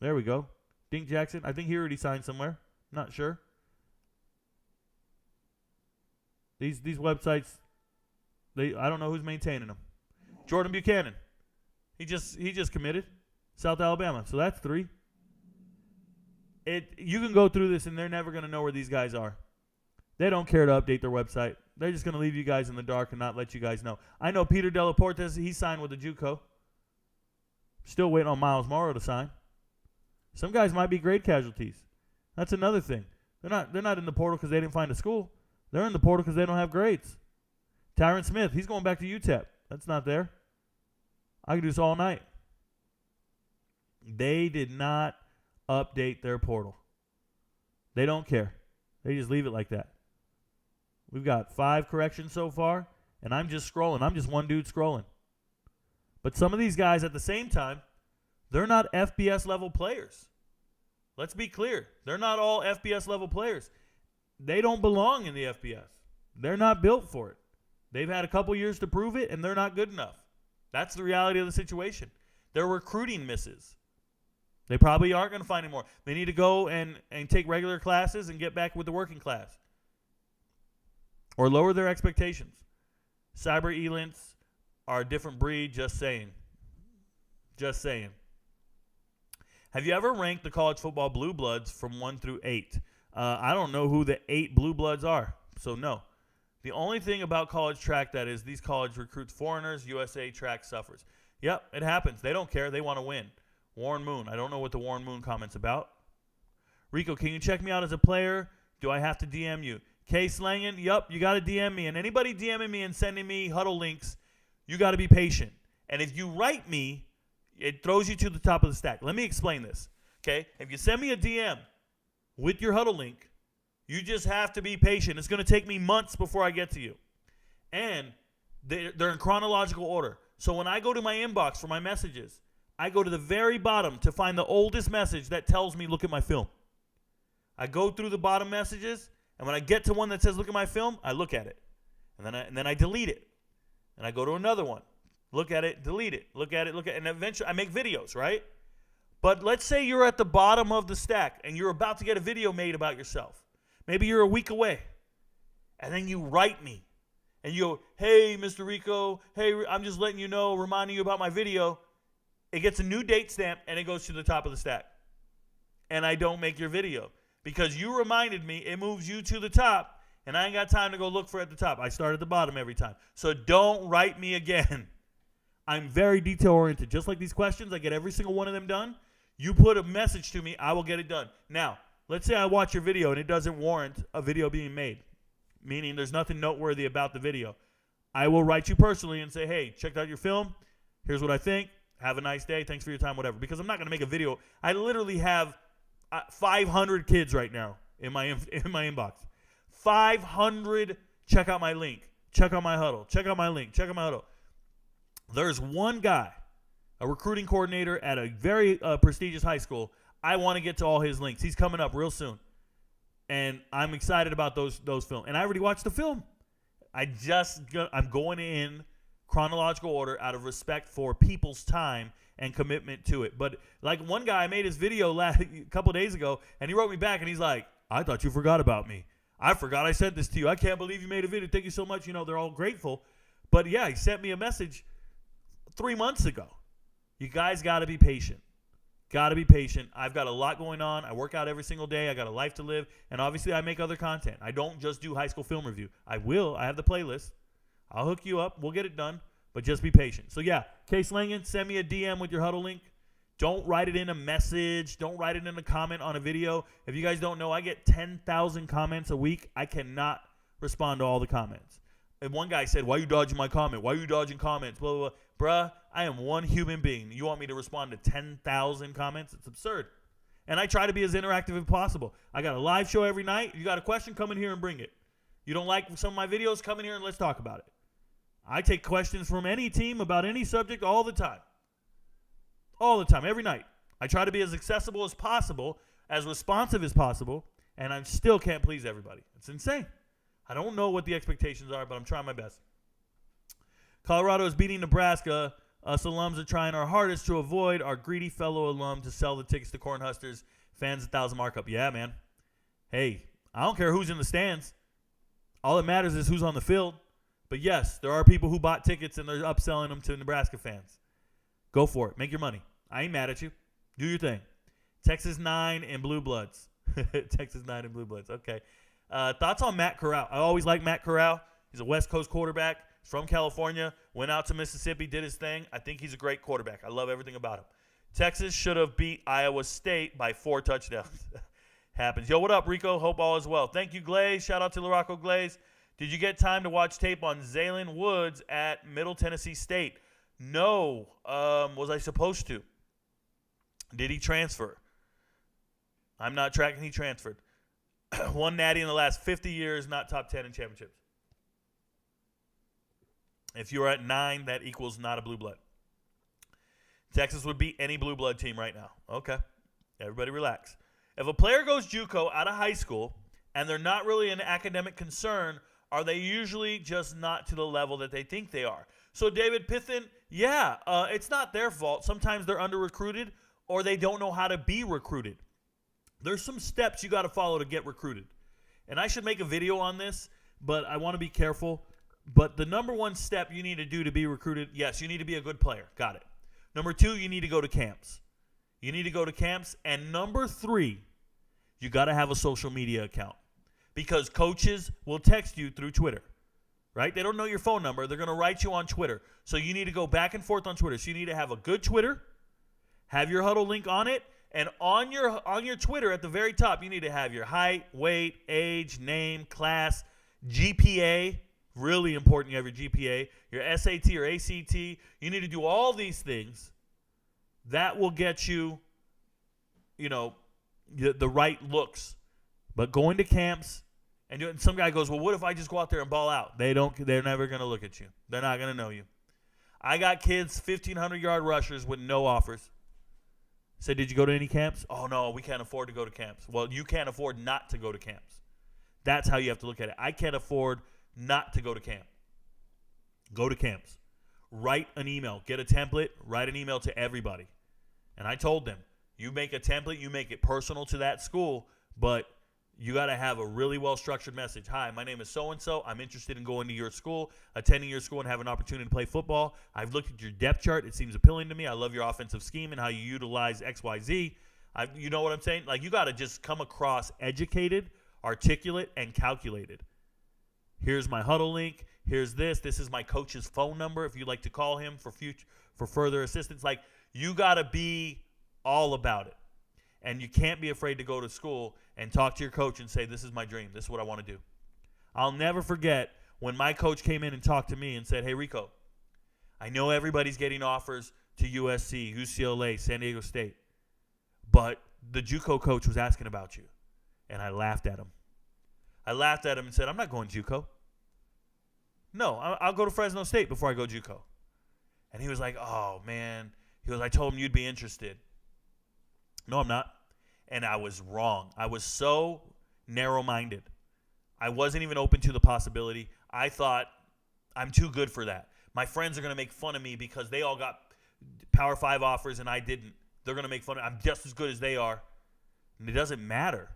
There we go. Dink Jackson. I think he already signed somewhere. Not sure. These websites, I don't know who's maintaining them. Jordan Buchanan. He just committed. South Alabama. So that's 3. You can go through this and they're never going to know where these guys are. They don't care to update their website. They're just going to leave you guys in the dark and not let you guys know. I know Peter Delaportes, he signed with the JUCO. Still waiting on Miles Morrow to sign. Some guys might be grade casualties. That's another thing. They're not in the portal because they didn't find a school. They're in the portal because they don't have grades. Tyron Smith, he's going back to UTEP. That's not there. I could do this all night. They did not update their portal. They don't care. They just leave it like that. We've got 5 corrections so far, and I'm just scrolling. I'm just one dude scrolling. But some of these guys at the same time, they're not FBS level players. Let's be clear. They're not all FBS level players. They don't belong in the FBS. They're not built for it. They've had a couple years to prove it, and they're not good enough. That's the reality of the situation. They're recruiting misses. They probably aren't going to find any more. They need to go and take regular classes and get back with the working class. Or lower their expectations. Cyber elites are a different breed, just saying. Just saying. Have you ever ranked the college football blue bloods from 1 through 8? I don't know who the 8 blue bloods are, so no. The only thing about college track that is these college recruits foreigners, USA track suffers. Yep, it happens. They don't care. They want to win. Warren Moon. I don't know what the Warren Moon comment's about. Rico, can you check me out as a player? Do I have to DM you? Case Langan, yup, you got to DM me. And anybody DMing me and sending me huddle links, you got to be patient. And if you write me, it throws you to the top of the stack. Let me explain this, okay? If you send me a DM with your huddle link, you just have to be patient. It's going to take me months before I get to you. And they're in chronological order. So when I go to my inbox for my messages, I go to the very bottom to find the oldest message that tells me, look at my film. I go through the bottom messages, and when I get to one that says, look at my film, I look at it. And then I delete it. And I go to another one. Look at it, delete it. Look at it, and eventually I make videos, right? But let's say you're at the bottom of the stack, and you're about to get a video made about yourself. Maybe you're a week away. And then you write me. And you go, hey, Mr. Rico, hey, I'm just letting you know, reminding you about my video. It gets a new date stamp, and it goes to the top of the stack. And I don't make your video. Because you reminded me, it moves you to the top, and I ain't got time to go look for it at the top. I start at the bottom every time. So don't write me again. I'm very detail-oriented. Just like these questions, I get every single one of them done. You put a message to me, I will get it done. Now, let's say I watch your video, and it doesn't warrant a video being made, meaning there's nothing noteworthy about the video. I will write you personally and say, hey, checked out your film. Here's what I think. Have a nice day. Thanks for your time, whatever. Because I'm not going to make a video. I literally have 500 kids right now in my inbox. 500 check out my link. Check out my huddle. Check out my link. Check out my huddle. There's one guy, a recruiting coordinator at a very prestigious high school. I want to get to all his links. He's coming up real soon. And I'm excited about those films. And I already watched the film. I'm going in chronological order out of respect for people's time and commitment to it. But like one guy made his video a couple days ago, and he wrote me back, and he's like, I thought you forgot about me. I forgot I sent this to you. I can't believe you made a video. Thank you so much. You know, they're all grateful. But, yeah, he sent me a message 3 months ago. You guys got to be patient. Got to be patient. I've got a lot going on. I work out every single day. I got a life to live. And obviously I make other content. I don't just do high school film review. I have the playlist. I'll hook you up. We'll get it done. But just be patient. So, yeah, Case Langan, send me a DM with your huddle link. Don't write it in a message. Don't write it in a comment on a video. If you guys don't know, I get 10,000 comments a week. I cannot respond to all the comments. And one guy said, why are you dodging my comment? Why are you dodging comments? Blah, blah, blah. Bruh, I am one human being. You want me to respond to 10,000 comments? It's absurd. And I try to be as interactive as possible. I got a live show every night. If you got a question, come in here and bring it. You don't like some of my videos? Come in here and let's talk about it. I take questions from any team about any subject all the time. All the time, every night. I try to be as accessible as possible, as responsive as possible, and I still can't please everybody. It's insane. I don't know what the expectations are, but I'm trying my best. Colorado is beating Nebraska. Us alums are trying our hardest to avoid our greedy fellow alum to sell the tickets to Cornhuskers fans 1,000 markup. Yeah, man. Hey, I don't care who's in the stands. All that matters is who's on the field. But yes, there are people who bought tickets and they're upselling them to Nebraska fans. Go for it. Make your money. I ain't mad at you. Do your thing. Texas 9 and Blue Bloods. Texas 9 and Blue Bloods. Okay. Thoughts on Matt Corral? I always like Matt Corral. He's a West Coast quarterback. He's from California. Went out to Mississippi, did his thing. I think he's a great quarterback. I love everything about him. Texas should have beat Iowa State by 4 touchdowns. Happens. Yo, what up, Rico? Hope all is well. Thank you, Glaze. Shout out to LaRocco Glaze. Did you get time to watch tape on Jalen Woods at Middle Tennessee State? No. Was I supposed to? Did he transfer? I'm not tracking. He transferred. One natty in the last 50 years, not top 10 in championships. If you're at 9, that equals not a blue blood. Texas would beat any blue blood team right now. Okay. Everybody relax. If a player goes JUCO out of high school and they're not really an academic concern, are they usually just not to the level that they think they are? So David Pithen, yeah, it's not their fault. Sometimes they're under-recruited or they don't know how to be recruited. There's some steps you got to follow to get recruited. And I should make a video on this, but I want to be careful. But the number one step you need to do to be recruited, yes, you need to be a good player. Got it. Number 2, you need to go to camps. You need to go to camps. And number 3, you got to have a social media account. Because coaches will text you through Twitter, right? They don't know your phone number. They're going to write you on Twitter. So you need to go back and forth on Twitter. So you need to have a good Twitter, have your huddle link on it, and on your Twitter at the very top, you need to have your height, weight, age, name, class, GPA. Really important you have your GPA, your SAT or ACT. You need to do all these things. That will get you, the right looks. But going to camps and some guy goes, well, what if I just go out there and ball out? They're never going to look at you. They're not going to know you. I got kids, 1,500-yard rushers with no offers. Said, did you go to any camps? Oh, no, we can't afford to go to camps. Well, you can't afford not to go to camps. That's how you have to look at it. I can't afford not to go to camp. Go to camps. Write an email. Get a template. Write an email to everybody. And I told them, you make a template, you make it personal to that school, but you got to have a really well-structured message. Hi, my name is so-and-so. I'm interested in going to your school, attending your school, and have an opportunity to play football. I've looked at your depth chart. It seems appealing to me. I love your offensive scheme and how you utilize XYZ. You know what I'm saying? Like, you got to just come across educated, articulate, and calculated. Here's my huddle link. Here's this. This is my coach's phone number if you'd like to call him for further assistance. Like, you got to be all about it. And you can't be afraid to go to school and talk to your coach and say, this is my dream. This is what I want to do. I'll never forget when my coach came in and talked to me and said, hey, Rico, I know everybody's getting offers to USC, UCLA, San Diego State, but the JUCO coach was asking about you. And I laughed at him. I laughed at him and said, I'm not going JUCO. No, I'll go to Fresno State before I go JUCO. And he was like, oh, man. He was, I told him you'd be interested. No, I'm not. And I was wrong. I was so narrow-minded. I wasn't even open to the possibility. I thought, I'm too good for that. My friends are going to make fun of me because they all got Power 5 offers and I didn't. They're going to make fun of me. I'm just as good as they are. And it doesn't matter.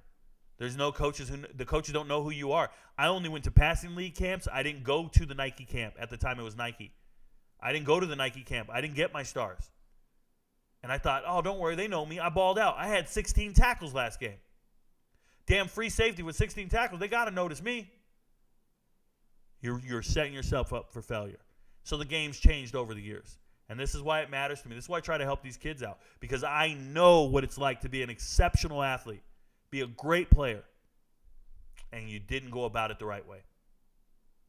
There's no coaches the coaches don't know who you are. I only went to passing league camps. I didn't go to the Nike camp. At the time, it was Nike. I didn't go to the Nike camp. I didn't get my stars. And I thought, oh, don't worry, they know me. I balled out. I had 16 tackles last game. Damn free safety with 16 tackles. They got to notice me. You're setting yourself up for failure. So the game's changed over the years. And this is why it matters to me. This is why I try to help these kids out. Because I know what it's like to be an exceptional athlete, be a great player, and you didn't go about it the right way.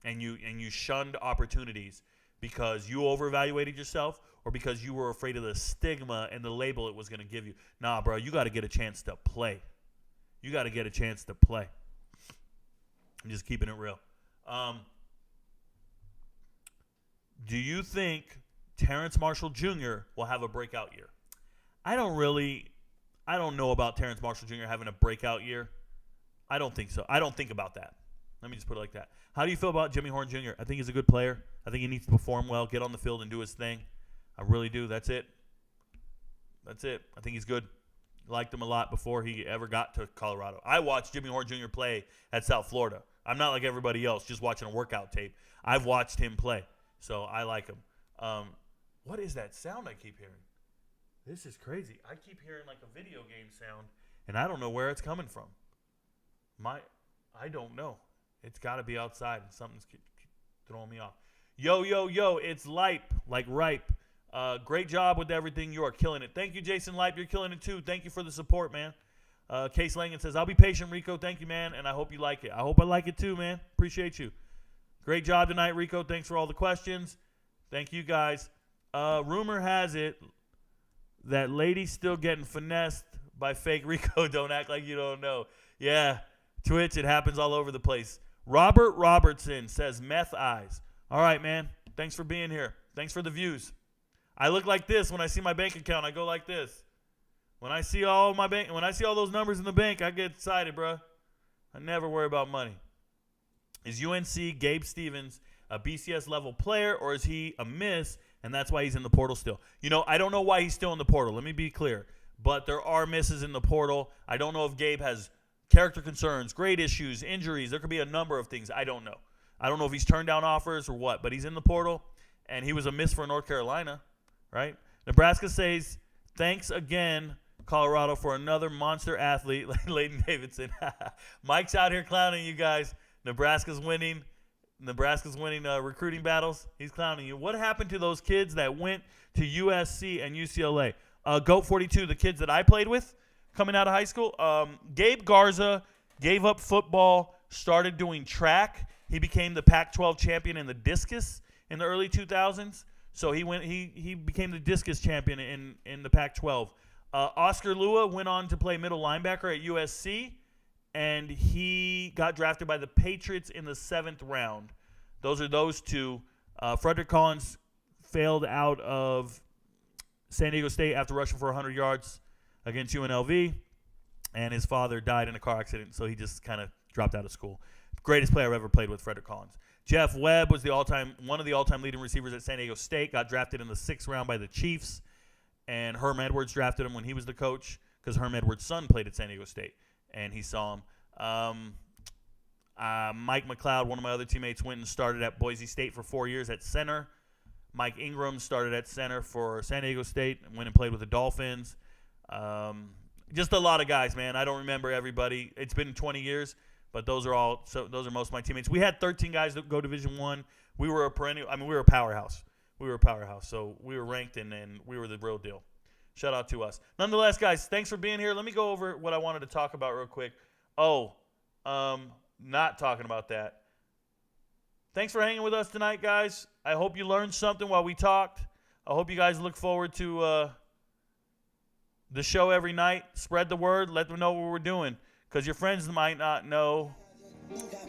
And you shunned opportunities because you overevaluated yourself or because you were afraid of the stigma and the label it was going to give you. Nah, bro, you got to get a chance to play. You got to get a chance to play. I'm just keeping it real. Do you think Terrence Marshall Jr. will have a breakout year? I don't know about Terrence Marshall Jr. having a breakout year. I don't think so. I don't think about that. Let me just put it like that. How do you feel about Jimmy Horn Jr.? I think he's a good player. I think he needs to perform well, get on the field, and do his thing. I really do. That's it. I think he's good. Liked him a lot before he ever got to Colorado. I watched Jimmy Horn Jr. play at South Florida. I'm not like everybody else just watching a workout tape. I've watched him play, so I like him. What is that sound I keep hearing? This is crazy. I keep hearing like a video game sound, and I don't know where it's coming from. I don't know. It's got to be outside, and something's throwing me off. Yo, it's Lipe, like ripe. Great job with everything. You are killing it. Thank you, Jason Lipe. You're killing it, too. Thank you for the support, man. Case Langan says, I'll be patient, Rico. Thank you, man, and I hope you like it. I hope I like it, too, man. Appreciate you. Great job tonight, Rico. Thanks for all the questions. Thank you, guys. Rumor has it that lady's still getting finessed by fake Rico. Don't act like you don't know. Yeah, Twitch, it happens all over the place. Robert Robertson says, meth eyes. All right, man. Thanks for being here. Thanks for the views. I look like this when I see my bank account. I go like this. When I see all those numbers in the bank, I get excited, bro. I never worry about money. Is UNC Gabe Stevens a BCS level player, or is he a miss, and that's why he's in the portal still? I don't know why he's still in the portal. Let me be clear. But there are misses in the portal. I don't know if Gabe has character concerns, grade issues, injuries. There could be a number of things. I don't know. I don't know if he's turned down offers or what, but he's in the portal, and he was a miss for North Carolina, right? Nebraska says, thanks again, Colorado, for another monster athlete like Layden Davidson. Mike's out here clowning you guys. Nebraska's winning recruiting battles. He's clowning you. What happened to those kids that went to USC and UCLA? Goat 42, the kids that I played with coming out of high school. Gabe Garza gave up football, started doing track. He became the Pac-12 champion in the discus in the early 2000s. So he became the discus champion in the Pac-12. Oscar Lua went on to play middle linebacker at USC, and he got drafted by the Patriots in the 7th round. Those two. Frederick Collins failed out of San Diego State after rushing for 100 yards against UNLV, and his father died in a car accident, so he just kind of dropped out of school. Greatest player I've ever played with, Frederick Collins. Jeff Webb was one of the all-time leading receivers at San Diego State, got drafted in the 6th round by the Chiefs, and Herm Edwards drafted him when he was the coach because Herm Edwards' son played at San Diego State, and he saw him. Mike McLeod, one of my other teammates, went and started at Boise State for 4 years at center. Mike Ingram started at center for San Diego State and went and played with the Dolphins. Just a lot of guys, man. I don't remember everybody. It's been 20 years, but those are most of my teammates. We had 13 guys that go Division I. We were a powerhouse. So we were ranked and we were the real deal. Shout out to us. Nonetheless, guys, thanks for being here. Let me go over what I wanted to talk about real quick. Not talking about that. Thanks for hanging with us tonight, guys. I hope you learned something while we talked. I hope you guys look forward to the show every night. Spread the word. Let them know what we're doing, because your friends might not know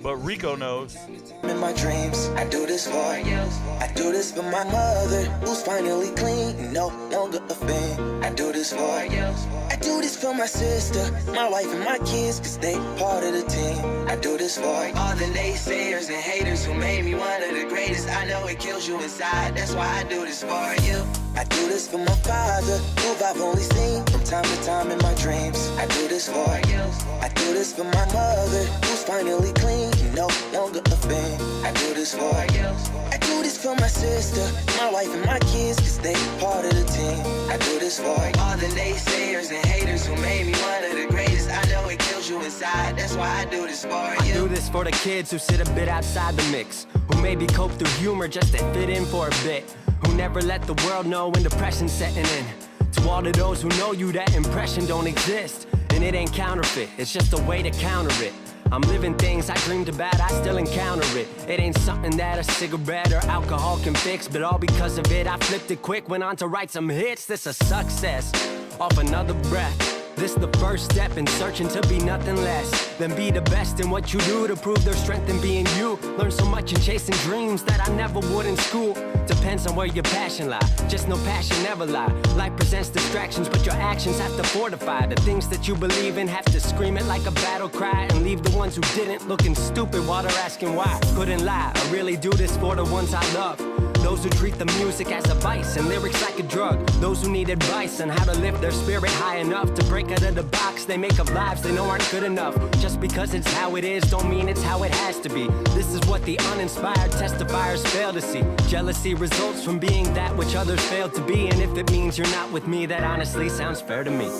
But Rico knows. In my dreams, I do this for you. I do this for my mother, who's finally clean, no longer a fan. I do this for you. I do this for my sister, my wife and my kids, cause they part of the team. I do this for all the naysayers and haters who made me one of the greatest. I know it kills you inside, that's why I do this for you. I do this for my father, who I've only seen from time to time in my dreams. I do this for you. I do this for my mother, who's finally clean, no longer a fan. I do this for you. I do this for my sister, my wife and my kids, cause they part of the team. I do this for all the naysayers and haters who made me one of the greatest. I know it kills you inside, that's why I do this for you. I do this for the kids who sit a bit outside the mix, who maybe cope through humor just to fit in for a bit, who never let the world know when depression's setting in. To all of those who know you, that impression don't exist, and it ain't counterfeit, it's just a way to counter it. I'm living things I dreamed about, I still encounter it. It ain't something that a cigarette or alcohol can fix, but all because of it, I flipped it quick, went on to write some hits. This a success, off another breath. This the first step in searching to be nothing less than be the best in what you do to prove their strength in being you. Learn so much in chasing dreams that I never would in school. Depends on where your passion lie, just no passion never lie. Life presents distractions, but your actions have to fortify the things that you believe in. Have to scream it like a battle cry and leave the ones who didn't looking stupid while they're asking why. Couldn't lie, I really do this for the ones I love. Those who treat the music as a vice and lyrics like a drug. Those who need advice on how to lift their spirit high enough to break out of the box they make of lives they know aren't good enough. Just because it's how it is don't mean it's how it has to be. This is what the uninspired testifiers fail to see. Jealousy results from being that which others fail to be, and if it means you're not with me, that honestly sounds fair to me.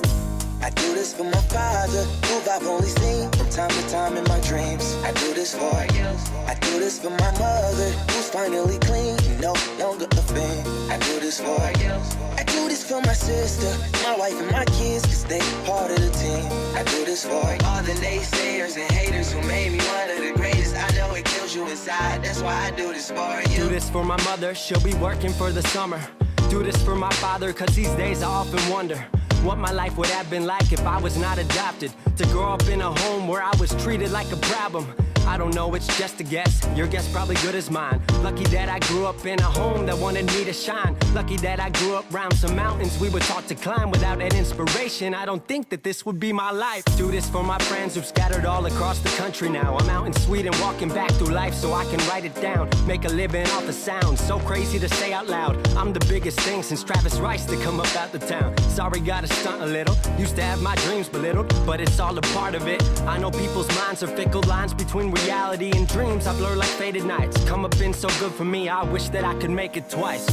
I do this for my father, who I've only seen from time to time in my dreams. I do this for you. I do this for my mother, who's finally clean, no longer a fan. I do this for you. I do this for my sister, my wife and my kids, cause they part of the team. I do this for all the naysayers and haters who made me one of the greatest. I know it kills you inside, that's why I do this for you. Do this for my mother, she'll be working for the summer. Do this for my father, cause these days I often wonder what my life would have been like if I was not adopted. To grow up in a home where I was treated like a problem. I don't know, it's just a guess. Your guess probably good as mine. Lucky that I grew up in a home that wanted me to shine. Lucky that I grew up around some mountains we were taught to climb. Without that inspiration, I don't think that this would be my life. Do this for my friends who've scattered all across the country now. I'm out in Sweden walking back through life so I can write it down. Make a living off the sound, so crazy to say out loud. I'm the biggest thing since Travis Rice to come up out the town. Sorry, gotta stunt a little. Used to have my dreams belittled, but it's all a part of it. I know people's minds are fickle, lines between reality and dreams I blur like faded nights. Come up been so good for me, I wish that I could make it twice.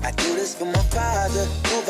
I do this for my father, who I've